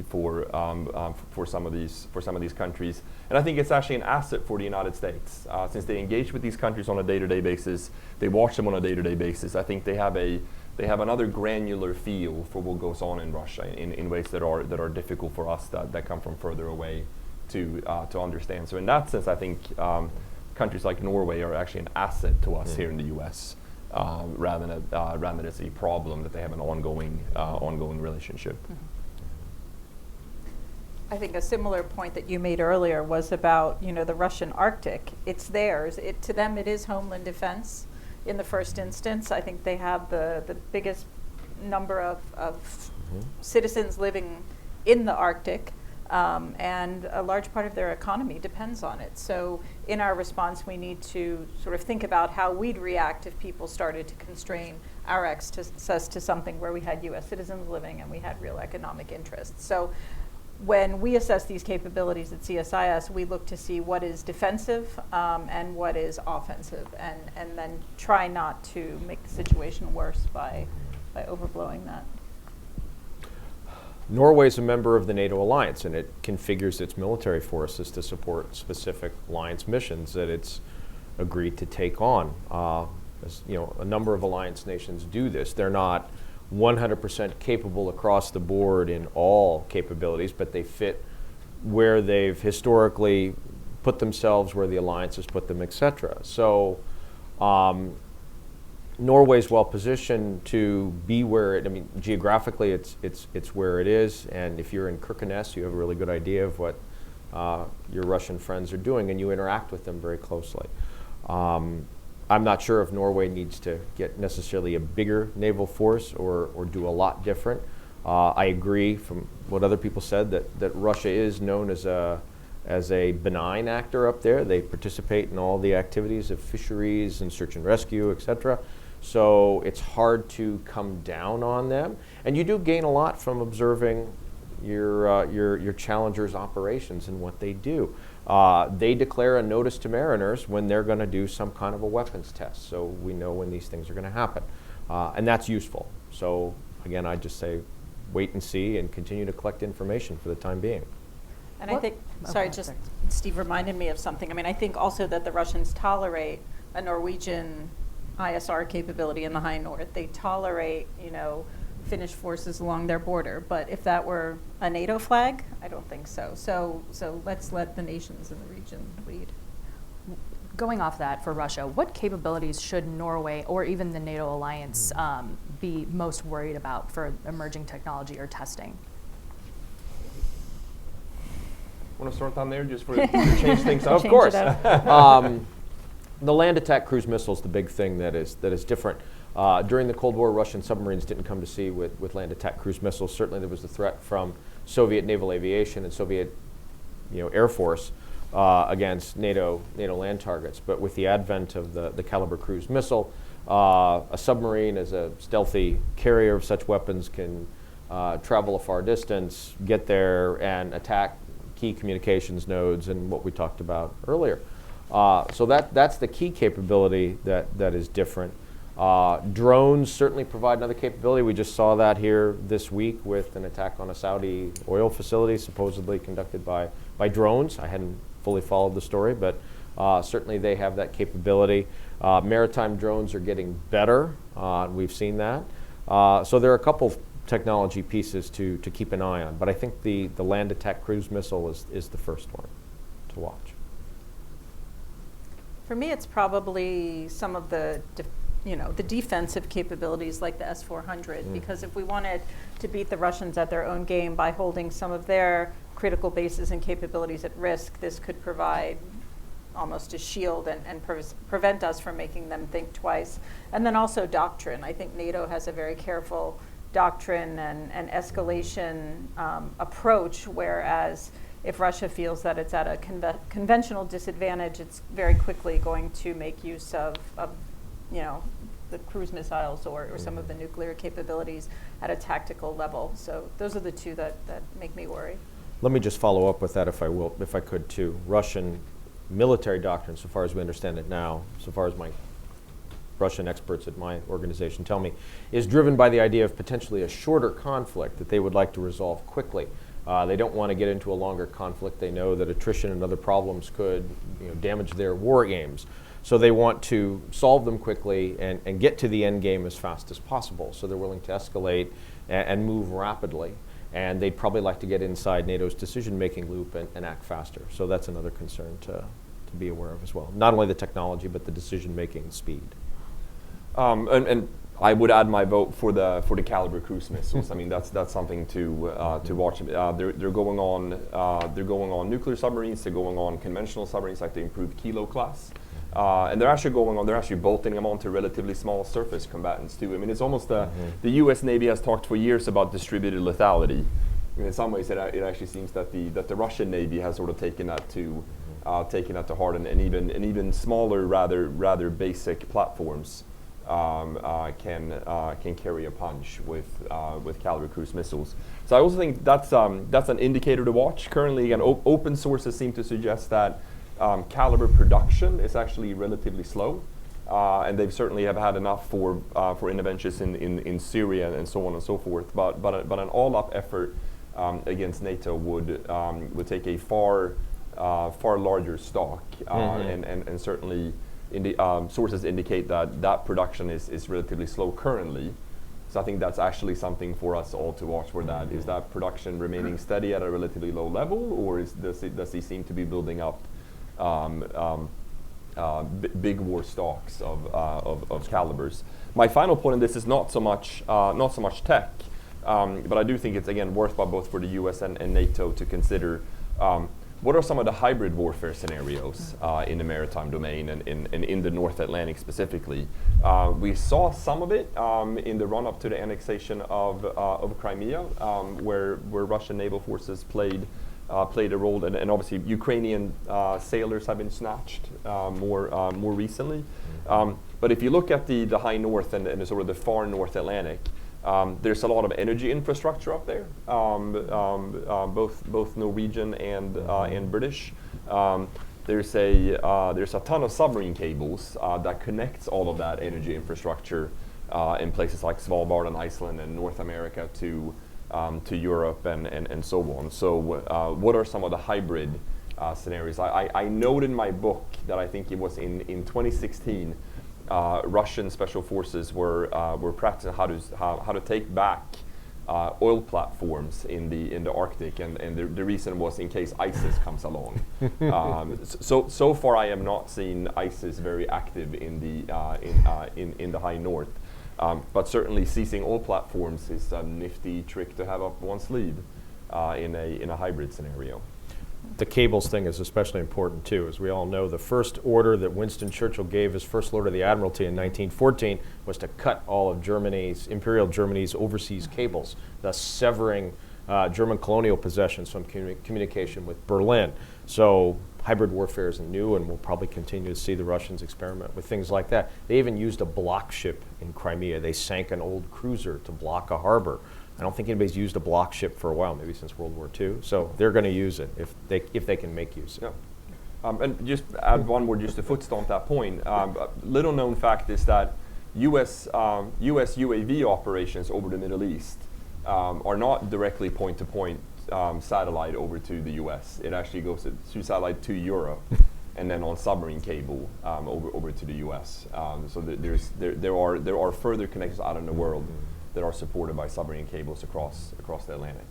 for some of these countries, and I think it's actually an asset for the United States since they engage with these countries on a day-to-day basis. They watch them on a day-to-day basis. I think they have another granular feel for what goes on in Russia in ways that are difficult for us that come from further away to understand. So in that sense, I think countries like Norway are actually an asset to us here in the U.S. Rather than it's a problem that they have an ongoing relationship. I think a similar point that you made earlier was about, you know, the Russian Arctic. It's theirs. To them, it is homeland defense in the first instance. I think they have the biggest number of citizens living in the Arctic. And a large part of their economy depends on it. So in our response, we need to sort of think about how we'd react if people started to constrain our access to something where we had U.S. citizens living and we had real economic interests. So when we assess these capabilities at CSIS, we look to see what is defensive and what is offensive, and then try not to make the situation worse by overblowing that. Norway is a member of the NATO alliance, and it configures its military forces to support specific alliance missions that it's agreed to take on. As, you know, a number of alliance nations do this. They're not 100% capable across the board in all capabilities, but they fit where they've historically put themselves, where the alliance has put them, etc. So Norway's well positioned to be where it, I mean, geographically it's where it is, and if you're in Kirkenes, you have a really good idea of what your Russian friends are doing, and you interact with them very closely. I'm not sure if Norway needs to get necessarily a bigger naval force or do a lot different. I agree from what other people said that Russia is known as a benign actor up there. They participate in all the activities of fisheries and search and rescue, etc. So it's hard to come down on them. And you do gain a lot from observing your challengers' operations and what they do. They declare a notice to mariners when they're going to do some kind of a weapons test, so we know when these things are going to happen. And that's useful. So again, I just say wait and see and continue to collect information for the time being. And I think, Steve reminded me of something. I mean, I think also that the Russians tolerate a Norwegian ISR capability in the high north. They tolerate, you know, Finnish forces along their border. But if that were a NATO flag, I don't think so. So let's let the nations in the region lead. Going off that for Russia, what capabilities should Norway or even the NATO alliance be most worried about for emerging technology or testing? Want to start down there just for to change things up? Of course. The land attack cruise missile is the big thing that is different. During the Cold War, Russian submarines didn't come to sea with land attack cruise missiles. Certainly there was a threat from Soviet naval aviation and Soviet Air Force against NATO land targets. But with the advent of the Caliber cruise missile, a submarine as a stealthy carrier of such weapons can travel a far distance, get there, and attack key communications nodes and what we talked about earlier. So that's the key capability that is different. Drones certainly provide another capability. We just saw that here this week with an attack on a Saudi oil facility supposedly conducted by drones. I hadn't fully followed the story, but certainly they have that capability. Maritime drones are getting better. We've seen that. So there are a couple technology pieces to keep an eye on, but I think the land attack cruise missile is the first one to watch. For me, it's probably some of the defensive capabilities like the S-400, because if we wanted to beat the Russians at their own game by holding some of their critical bases and capabilities at risk, this could provide almost a shield and prevent us from making them think twice. And then also doctrine. I think NATO has a very careful doctrine and escalation approach, whereas if Russia feels that it's at a conventional disadvantage, it's very quickly going to make use of the cruise missiles or some of the nuclear capabilities at a tactical level. So those are the two that make me worry. Let me just follow up with that, if I could, too. Russian military doctrine, so far as we understand it now, so far as my Russian experts at my organization tell me, is driven by the idea of potentially a shorter conflict that they would like to resolve quickly. They don't want to get into a longer conflict. They know that attrition and other problems could damage their war aims. So they want to solve them quickly and get to the end game as fast as possible. So they're willing to escalate and move rapidly. And they'd probably like to get inside NATO's decision-making loop and act faster. So that's another concern to be aware of as well. Not only the technology, but the decision-making speed. And I would add my vote for the Caliber cruise missiles. I mean, that's something to watch. They're going on nuclear submarines. They're going on conventional submarines like the improved Kilo class, and they're actually bolting them onto relatively small surface combatants too. I mean, it's almost the U.S. Navy has talked for years about distributed lethality. In some ways, it actually seems that the Russian Navy has sort of taken that to heart, and even smaller, rather basic platforms can carry a punch with Caliber cruise missiles. So I also think that's an indicator to watch. Currently, again, open sources seem to suggest that Caliber production is actually relatively slow, and they've certainly have had enough for interventions in Syria and so on and so forth. But an all-up effort against NATO would take a far larger stock, and certainly. Sources indicate that production is relatively slow currently. So I think that's actually something for us all to watch for that. Is that production remaining steady at a relatively low level, or does he seem to be building up big war stocks of calibers? My final point on this is not so much tech, but I do think it's, again, worthwhile both for the US and NATO to consider what are some of the hybrid warfare scenarios in the maritime domain and in the North Atlantic specifically. We saw some of it in the run-up to the annexation of Crimea, where Russian naval forces played a role, and obviously Ukrainian sailors have been snatched more recently. But if you look at the high north and the sort of the far North Atlantic, there's a lot of energy infrastructure up there, both Norwegian and British. There's a ton of submarine cables that connects all of that energy infrastructure in places like Svalbard and Iceland and North America to Europe and so on. So what are some of the hybrid scenarios? I note in my book that I think it was in 2016. Russian special forces were practicing how to take back oil platforms in the Arctic, and the reason was in case ISIS comes along. So far, I have not seen ISIS very active in the high north, but certainly seizing oil platforms is a nifty trick to have up one's sleeve in a hybrid scenario. The cables thing is especially important too. As we all know, the first order that Winston Churchill gave as First Lord of the Admiralty in 1914 was to cut all of Imperial Germany's overseas cables, thus severing German colonial possessions from communication with Berlin. So hybrid warfare isn't new, and we'll probably continue to see the Russians experiment with things like that. They even used a block ship in Crimea. They sank an old cruiser to block a harbor. I don't think anybody's used a block ship for a while, maybe since World War II. So they're going to use it if they can make use of it. Yeah. And just add one more, just to foot stomp that point. Little known fact is that U.S. UAV operations over the Middle East are not directly point-to-point satellite over to the U.S. It actually goes through satellite to Europe, and then on submarine cable over to the U.S. So there are further connections out in the world that are supported by submarine cables across the Atlantic.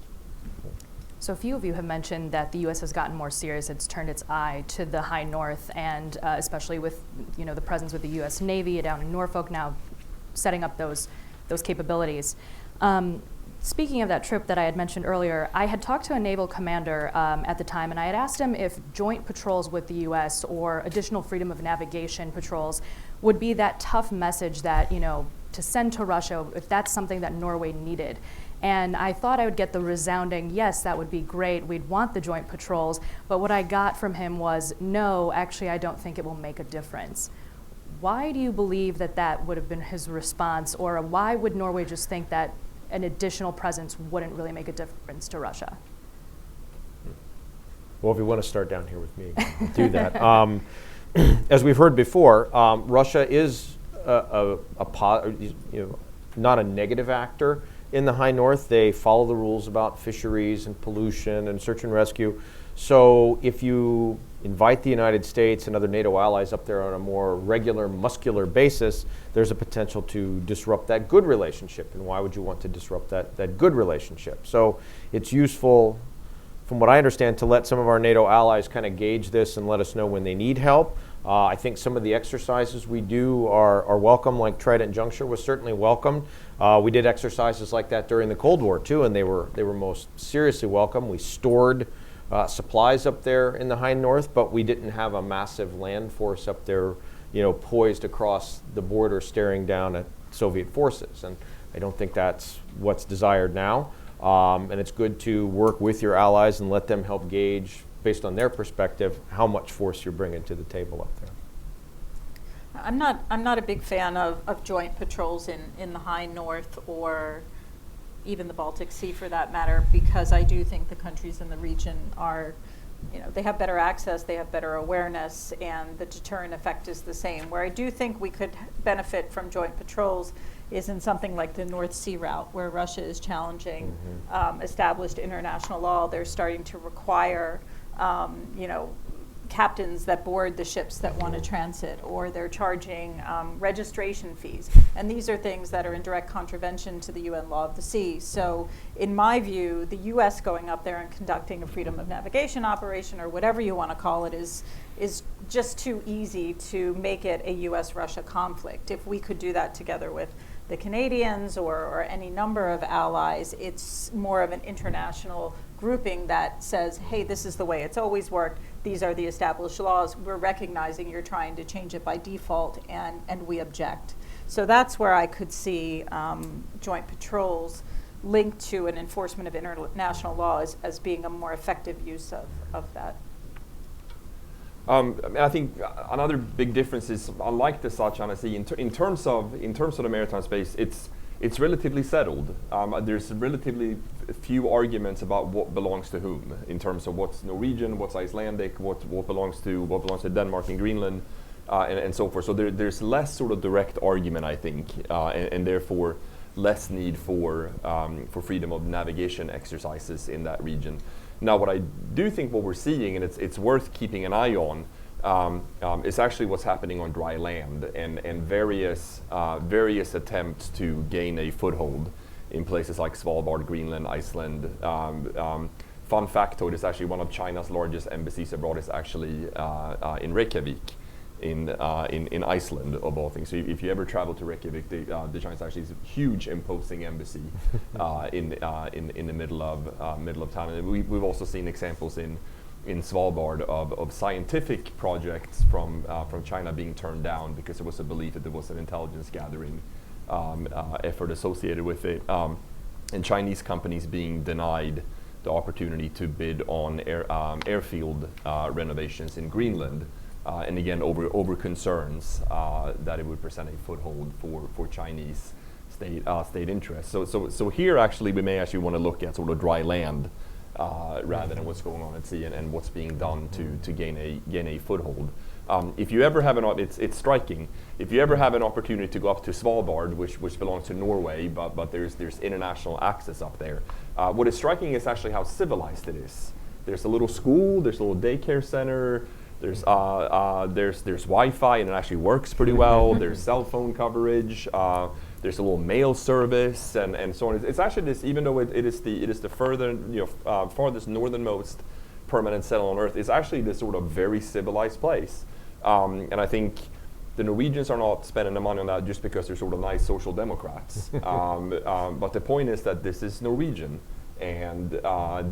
So a few of you have mentioned that the U.S. has gotten more serious. It's turned its eye to the high north, and especially with the presence with the U.S. Navy down in Norfolk now, setting up those capabilities. Speaking of that trip that I had mentioned earlier, I had talked to a naval commander at the time, and I had asked him if joint patrols with the U.S. or additional freedom of navigation patrols would be that tough message that, to send to Russia, if that's something that Norway needed. And I thought I would get the resounding, yes, that would be great, we'd want the joint patrols, but what I got from him was, no, actually, I don't think it will make a difference. Why do you believe that that would have been his response, or why would Norway just think that an additional presence wouldn't really make a difference to Russia? Well, if you want to start down here with me, I'll do that. As we've heard before, Russia is not a negative actor in the high north. They follow the rules about fisheries and pollution and search and rescue. So if you invite the United States and other NATO allies up there on a more regular, muscular basis, there's a potential to disrupt that good relationship. And why would you want to disrupt that good relationship? So it's useful, from what I understand, to let some of our NATO allies kind of gauge this and let us know when they need help. I think some of the exercises we do are welcome, like Trident Juncture was certainly welcomed. We did exercises like that during the Cold War too, and they were most seriously welcome. We stored supplies up there in the high north, but we didn't have a massive land force up there, poised across the border staring down at Soviet forces. And I don't think that's what's desired now. And it's good to work with your allies and let them help gauge, based on their perspective, how much force you're bringing to the table up there. I'm not a big fan of joint patrols in the high north or even the Baltic Sea for that matter, because I do think the countries in the region are, they have better access, they have better awareness, and the deterrent effect is the same. Where I do think we could benefit from joint patrols is in something like the North Sea route, where Russia is challenging established international law. They're starting to require, captains that board the ships that want to transit, or they're charging registration fees. And these are things that are in direct contravention to the UN law of the sea. So in my view, the US going up there and conducting a freedom of navigation operation, or whatever you want to call it, is just too easy to make it a US-Russia conflict. If we could do that together with the Canadians or any number of allies, it's more of an international grouping that says, hey, this is the way it's always worked. These are the established laws. We're recognizing you're trying to change it by default, and we object. So that's where I could see joint patrols linked to an enforcement of international law as being a more effective use of that. I think another big difference is, unlike the South China Sea, in terms of the maritime space, it's relatively settled. There's relatively few arguments about what belongs to whom, in terms of what's Norwegian, what's Icelandic, what belongs to Denmark and Greenland, and so forth. So there's less sort of direct argument, I think, and therefore less need for freedom of navigation exercises in that region. Now, what I do think what we're seeing, and it's worth keeping an eye on, is actually what's happening on dry land and various attempts to gain a foothold in places like Svalbard, Greenland, Iceland. Fun factoid is actually one of China's largest embassies abroad is actually in Reykjavik, in Iceland, of all things. So if you ever travel to Reykjavik, the China's actually is a huge imposing embassy in the middle of town. And we've also seen examples in Svalbard of scientific projects from China being turned down because there was a belief that there was an intelligence gathering effort associated with it, and Chinese companies being denied the opportunity to bid on airfield renovations in Greenland. And again, over concerns that it would present a foothold for Chinese state interests. So here actually we may actually want to look at sort of dry land rather than what's going on at sea and what's being done to gain a foothold. If you ever have it's striking. If you ever have an opportunity to go up to Svalbard, which belongs to Norway, but there's international access up there, what is striking is actually how civilized it is. There's a little school, there's a little daycare center. There's Wi-Fi and it actually works pretty well. There's cell phone coverage. There's a little mail service and so on. It's actually this, even though it is the farthest northernmost permanent settlement on Earth, it's actually this sort of very civilized place. And I think The Norwegians are not spending the money on that just because they're sort of nice social democrats. But the point is that this is Norwegian, and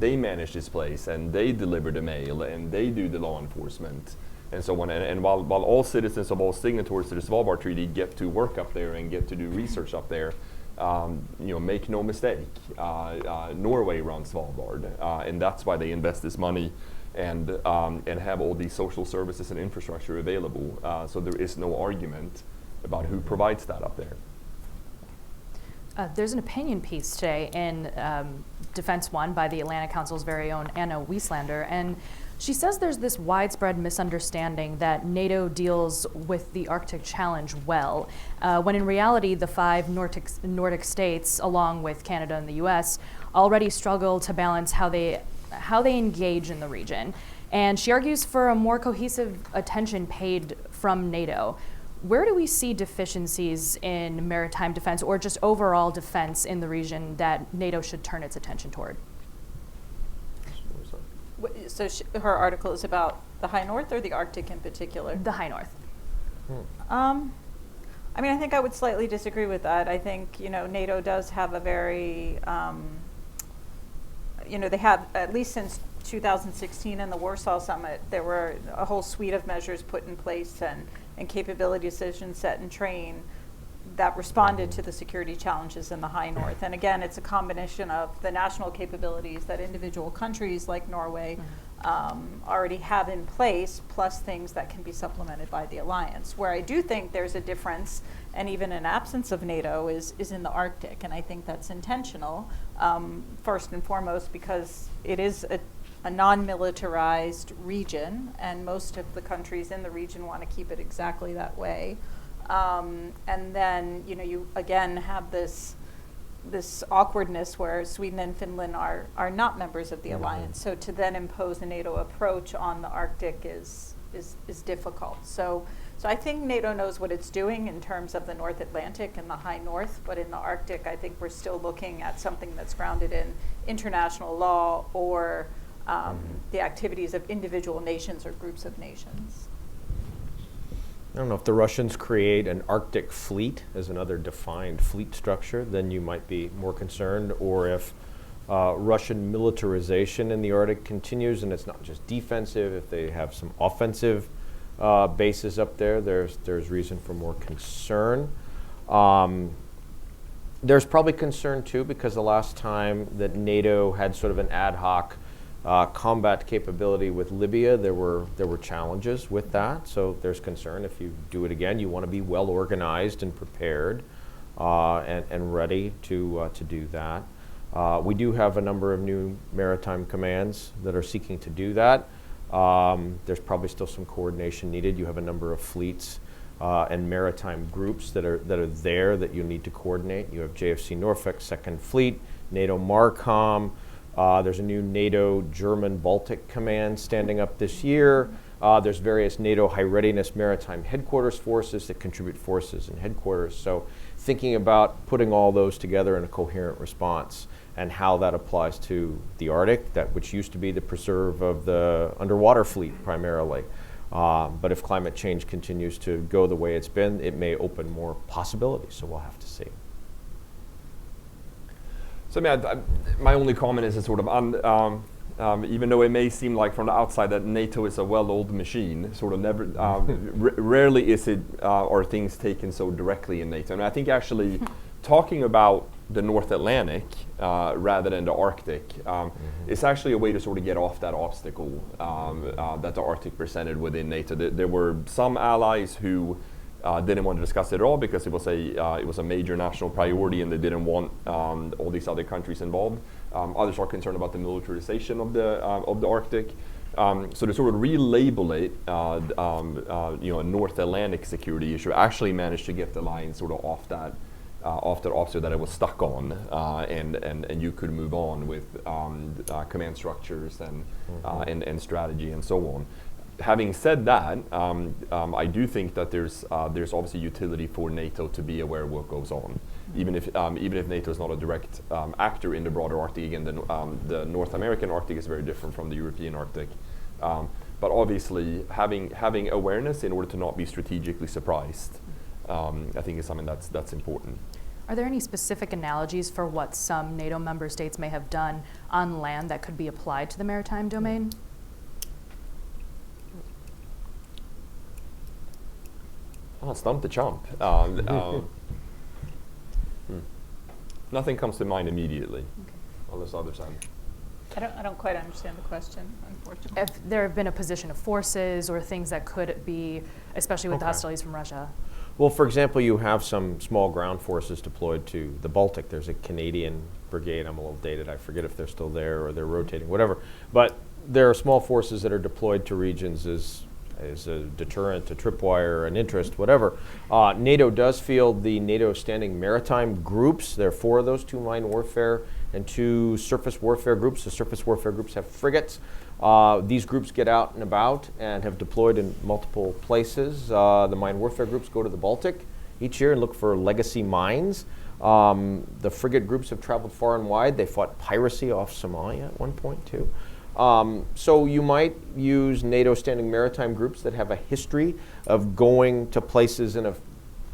they manage this place, and they deliver the mail, and they do the law enforcement, and so on. And while all citizens of all signatories to the Svalbard Treaty get to work up there and get to do research up there, make no mistake, Norway runs Svalbard, and that's why they invest this money and have all these social services and infrastructure available. So there is no argument about who provides that up there. There's an opinion piece today in Defense One by the Atlantic Council's very own Anna Wieslander, and she says there's this widespread misunderstanding that NATO deals with the Arctic challenge well, when in reality the 5 Nordic states, along with Canada and the US, already struggle to balance how they engage in the region. And she argues for a more cohesive attention paid from NATO. Where do we see deficiencies in maritime defense or just overall defense in the region that NATO should turn its attention toward? So her article is about the High North or the Arctic in particular? The High North. I mean, I think I would slightly disagree with that. I think, NATO does have a very, they have, at least since 2016 and the Warsaw Summit, there were a whole suite of measures put in place and capability decisions set and train that responded to the security challenges in the High North. And again, it's a combination of the national capabilities that individual countries like Norway already have in place, plus things that can be supplemented by the alliance. Where I do think there's a difference, and even an absence of NATO, is in the Arctic. And I think that's intentional, first and foremost, because it is a non-militarized region, and most of the countries in the region want to keep it exactly that way. And then, you again have this awkwardness where Sweden and Finland are not members of the alliance. So to then impose a NATO approach on the Arctic is difficult. So I think NATO knows what it's doing in terms of the North Atlantic and the High North, but in the Arctic, I think we're still looking at something that's grounded in international law or the activities of individual nations or groups of nations. I don't know if the Russians create an Arctic fleet as another defined fleet structure, then you might be more concerned, or if Russian militarization in the Arctic continues and it's not just defensive, if they have some offensive bases up there, there's reason for more concern. There's probably concern too because the last time that NATO had sort of an ad hoc combat capability with Libya, there were challenges with that, so there's concern. If you do it again, you want to be well organized and prepared and ready to do that. We do have a number of new maritime commands that are seeking to do that. There's probably still some coordination needed. You have a number of fleets and maritime groups that are there that you need to coordinate. You have JFC Norfolk, 2nd Fleet, NATO MARCOM. There's a new NATO German Baltic Command standing up this year. There's various NATO high readiness maritime headquarters forces that contribute forces and headquarters. So thinking about putting all those together in a coherent response and how that applies to the Arctic, which used to be the preserve of the underwater fleet primarily. But if climate change continues to go the way it's been, it may open more possibilities, so we'll have to see. So my only comment is sort of even though it may seem like from the outside that NATO is a well-oiled machine, sort of never, rarely is it are things taken so directly in NATO. And I think actually talking about the North Atlantic rather than the Arctic is actually a way to sort of get off that obstacle that the Arctic presented within NATO. There were some allies who didn't want to discuss it at all because it was a major national priority and they didn't want all these other countries involved. Others are concerned about the militarization of the Arctic. So to sort of relabel it, a North Atlantic security issue, actually managed to get the line sort of off that obstacle that it was stuck on, and you could move on with command structures and strategy and so on. Having said that, I do think that there's obviously utility for NATO to be aware of what goes on, even if NATO is not a direct actor in the broader Arctic. Again, the North American Arctic is very different from the European Arctic, But obviously, having awareness in order to not be strategically surprised, I think is something that's important. Are there any specific analogies for what some NATO member states may have done on land that could be applied to the maritime domain? Oh, stump the chump. Nothing comes to mind immediately, unless others have. I don't quite understand the question, unfortunately. If there have been a position of forces or things that could be, especially with the hostilities from Russia. Well, for example, you have some small ground forces deployed to the Baltic. There's a Canadian brigade. I'm a little dated. I forget if they're still there or they're rotating, whatever. But there are small forces that are deployed to regions as a deterrent, a tripwire, an interest, whatever. NATO does field the NATO standing maritime groups. There are 4 of those, 2 mine warfare and 2 surface warfare groups. The surface warfare groups have frigates. These groups get out and about and have deployed in multiple places. The mine warfare groups go to the Baltic each year and look for legacy mines. The frigate groups have traveled far and wide. They fought piracy off Somalia at one point too. So you might use NATO standing maritime groups that have a history of going to places in a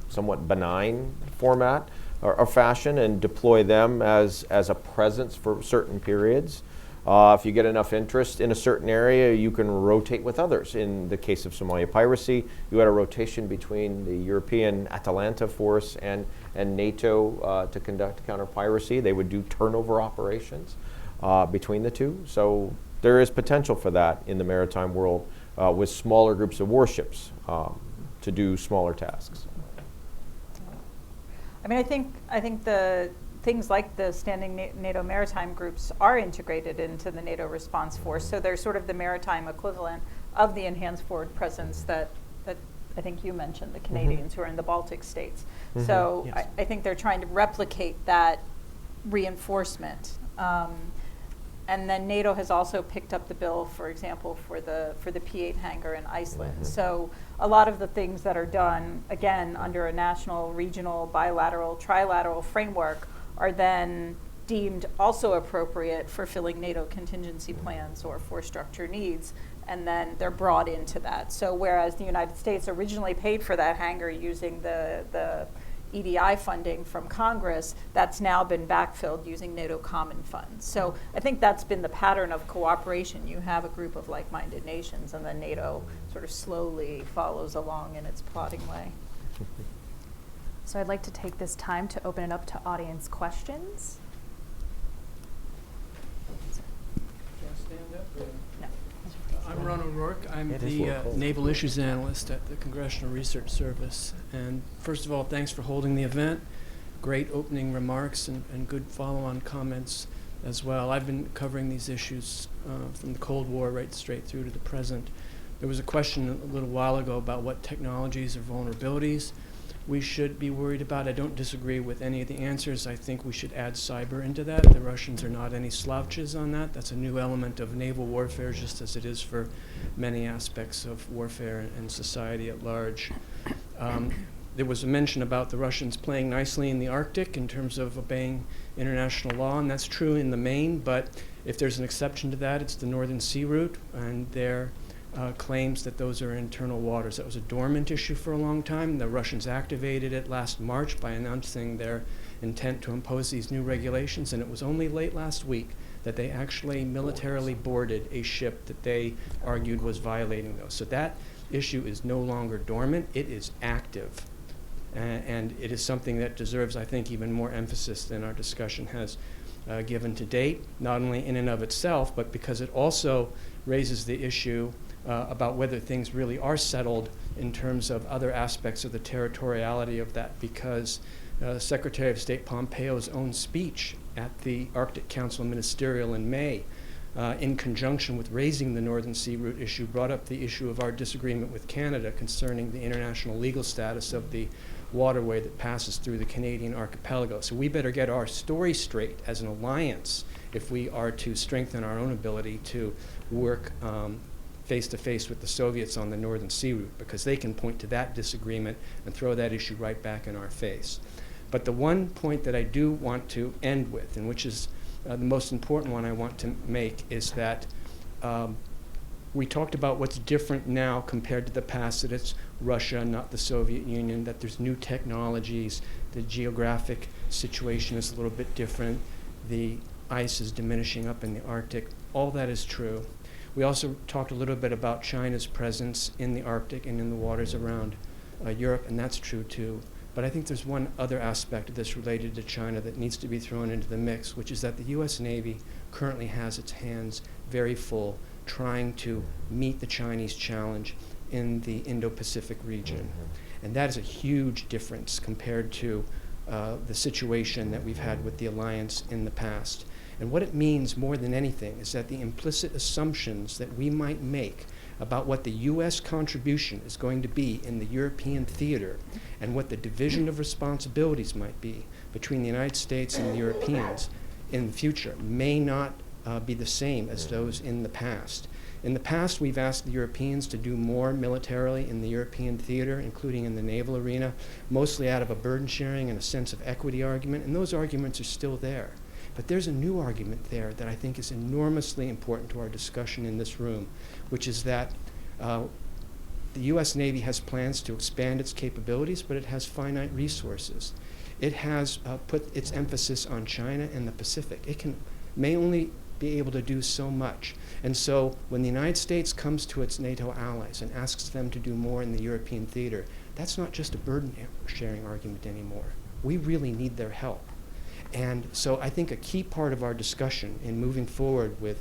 somewhat benign format or fashion and deploy them as a presence for certain periods. If you get enough interest in a certain area, you can rotate with others. In the case of Somalia piracy, you had a rotation between the European Atalanta force and NATO to conduct counter-piracy. They would do turnover operations between the two. So there is potential for that in the maritime world with smaller groups of warships to do smaller tasks. I mean, I think the things like the standing NATO maritime groups are integrated into the NATO response force. So they're sort of the maritime equivalent of the enhanced forward presence that I think you mentioned, the Canadians who are in the Baltic states. So Yes. I think they're trying to replicate that reinforcement. And then NATO has also picked up the bill, for example, for the P-8 hangar in Iceland. So a lot of the things that are done, again, under a national, regional, bilateral, trilateral framework are then deemed also appropriate for filling NATO contingency plans or force structure needs, and then they're brought into that. So whereas the United States originally paid for that hangar using the EDI funding from Congress, that's now been backfilled using NATO common funds. So I think that's been the pattern of cooperation. You have a group of like-minded nations, and then NATO sort of slowly follows along in its plodding way. So I'd like to take this time to open it up to audience questions. Can I stand up? No. I'm Ron O'Rourke. I'm It is a the little cold. Naval Issues Analyst at the Congressional Research Service. And first of all, thanks for holding the event. Great opening remarks and good follow-on comments as well. I've been covering these issues from the Cold War right straight through to the present. There was a question a little while ago about what technologies or vulnerabilities we should be worried about. I don't disagree with any of the answers. I think we should add cyber into that. The Russians are not any slouches on that. That's a new element of naval warfare, just as it is for many aspects of warfare and society at large. There was a mention about the Russians playing nicely in the Arctic in terms of obeying international law, and that's true in the main, but if there's an exception to that, it's the Northern Sea Route, and their claims that those are internal waters. That was a dormant issue for a long time. The Russians activated it last March by announcing their intent to impose these new regulations, and it was only late last week that they actually militarily boarded a ship that they argued was violating those. So that issue is no longer dormant, it is active. And it is something that deserves, I think, even more emphasis than our discussion has given to date, not only in and of itself, but because it also raises the issue about whether things really are settled in terms of other aspects of the territoriality of that, because Secretary of State Pompeo's own speech at the Arctic Council Ministerial in May, in conjunction with raising the Northern Sea Route issue, brought up the issue of our disagreement with Canada concerning the international legal status of the waterway that passes through the Canadian archipelago. So we better get our story straight as an alliance if we are to strengthen our own ability to work face-to-face with the Soviets on the Northern Sea Route, because they can point to that disagreement and throw that issue right back in our face. But the one point that I do want to end with, and which is the most important one I want to make, is that We talked about what's different now compared to the past, that it's Russia, not the Soviet Union, that there's new technologies, the geographic situation is a little bit different, the ice is diminishing up in the Arctic. All that is true. We also talked a little bit about China's presence in the Arctic and in the waters around Europe, and that's true too. But I think there's one other aspect of this related to China that needs to be thrown into the mix, which is that the U.S. Navy currently has its hands very full trying to meet the Chinese challenge in the Indo-Pacific region. Mm-hmm. And that is a huge difference compared to the situation that we've had with the alliance in the past. And what it means more than anything is that the implicit assumptions that we might make about what the U.S. contribution is going to be in the European theater and what the division of responsibilities might be between the United States and the Europeans in the future may not be the same as those in the past. In the past, we've asked the Europeans to do more militarily in the European theater, including in the naval arena, mostly out of a burden sharing and a sense of equity argument, and those arguments are still there. But there's a new argument there that I think is enormously important to our discussion in this room, which is that the U.S. Navy has plans to expand its capabilities, but it has finite resources. It has put its emphasis on China and the Pacific. It may only be able to do so much. And so when the United States comes to its NATO allies and asks them to do more in the European theater, that's not just a burden sharing argument anymore. We really need their help. And so I think a key part of our discussion in moving forward with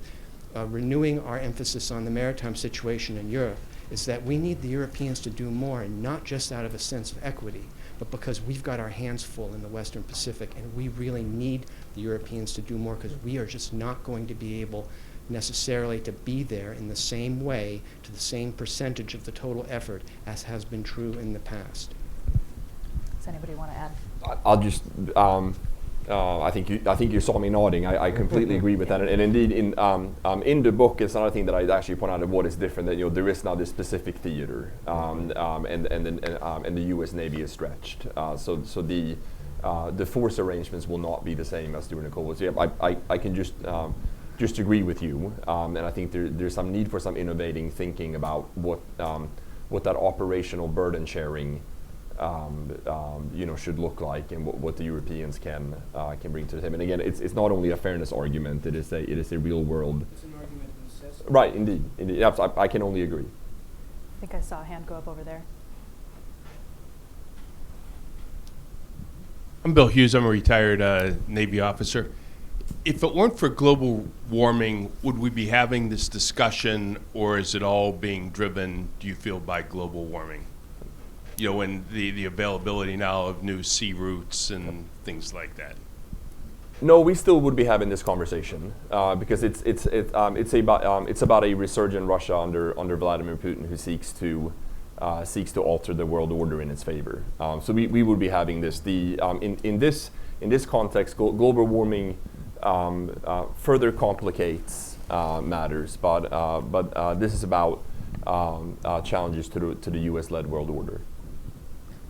renewing our emphasis on the maritime situation in Europe is that we need the Europeans to do more, and not just out of a sense of equity, but because we've got our hands full in the Western Pacific, and we really need the Europeans to do more because we are just not going to be able necessarily to be there in the same way, to the same percentage of the total effort as has been true in the past. Does anybody want to add? I'll just I think you saw me nodding. I completely agree with that. And indeed, in the book, it's another thing that I actually point out of what is different. That there is now this specific theater, and the U.S. Navy is stretched. So the force arrangements will not be the same as during the Cold War. So yeah, I can just agree with you. And I think there's some need for some innovating thinking about what that operational burden sharing should look like, and what the Europeans can bring to the table. And again, it's not only a fairness argument; it is a real world. It's an argument of necessity. Right, indeed. Yes, I can only agree. I think I saw a hand go up over there. I'm Bill Hughes. I'm a retired Navy officer. If it weren't for global warming, would we be having this discussion, or is it all being driven, do you feel, by global warming? And the availability now of new sea routes and things like that. No, we still would be having this conversation because it's about a resurgent Russia under Vladimir Putin, who seeks to alter the world order in its favor. So we would be having this. In this context, global warming further complicates matters, but this is about challenges to the U.S.-led world order.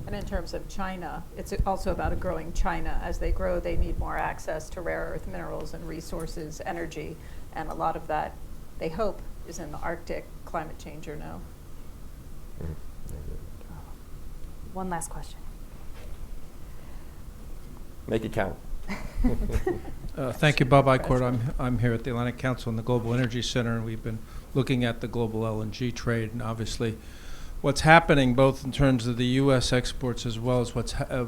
And in terms of China, it's also about a growing China. As they grow, they need more access to rare earth minerals and resources, energy, and a lot of that, they hope, is in the Arctic. Climate change or no? One last question. Make it count. Thank you, Bob Eichort. I'm here at the Atlantic Council and the Global Energy Center, and we've been looking at the global LNG trade, and obviously what's happening both in terms of the U.S. exports as well as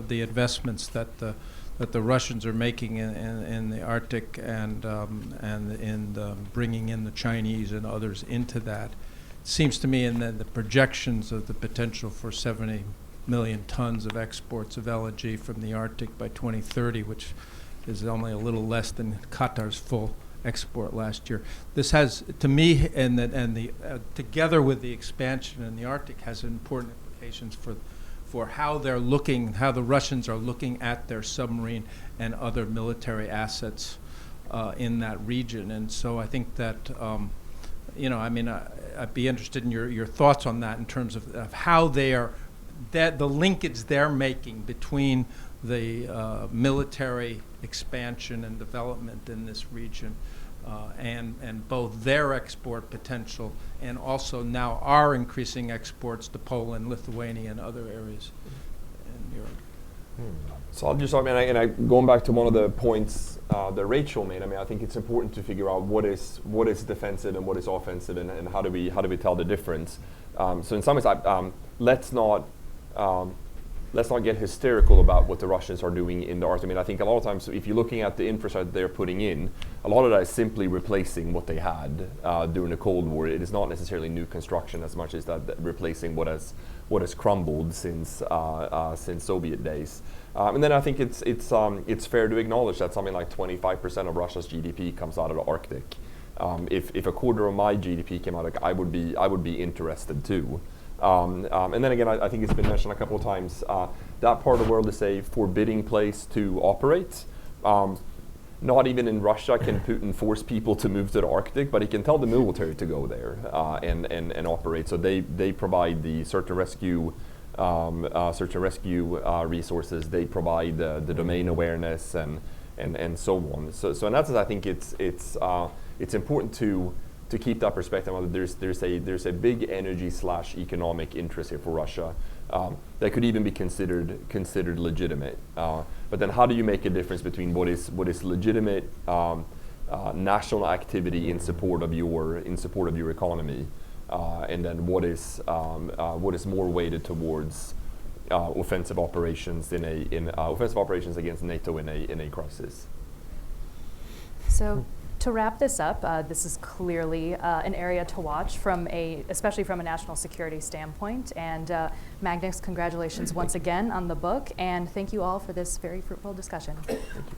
the investments that the Russians are making in the Arctic and in bringing in the Chinese and others into that. It seems to me in the projections of the potential for 70 million tons of exports of LNG from the Arctic by 2030, which is only a little less than Qatar's full export last year. This has, to me, together with the expansion in the Arctic, has important implications for how the Russians are looking at their submarine and other military assets in that region. And so I think that, I'd be interested in your thoughts on that in terms of how the linkage they're making between the military expansion and development in this region and both their export potential and also now our increasing exports to Poland, Lithuania, and other areas in Europe. So I'll just, going back to one of the points that Rachel made, I think it's important to figure out what is defensive and what is offensive, and how do we tell the difference. So in some ways, let's not get hysterical about what the Russians are doing in the Arctic. I think a lot of times, if you're looking at the infrastructure they're putting in, a lot of that is simply replacing what they had during the Cold War. It is not necessarily new construction as much as that replacing what has crumbled since Soviet days. And then I think it's fair to acknowledge that something like 25% of Russia's GDP comes out of the Arctic. If a quarter of my GDP came out, I would be interested too. And then again, I think it's been mentioned a couple of times, that part of the world is a forbidding place to operate. Not even in Russia can Putin force people to move to the Arctic, but he can tell the military to go there and operate. So they provide the search and rescue resources. They provide the domain awareness and so on. So in that sense, I think it's important to keep that perspective. There's a big energy / economic interest here for Russia that could even be considered legitimate. But then, how do you make a difference between what is legitimate national activity in support of your economy, and then what is more weighted towards offensive operations offensive operations against NATO in a crisis? So, to wrap this up, this is clearly an area to watch especially from a national security standpoint. And Magnus, congratulations once again on the book, and thank you all for this very fruitful discussion. Thank you.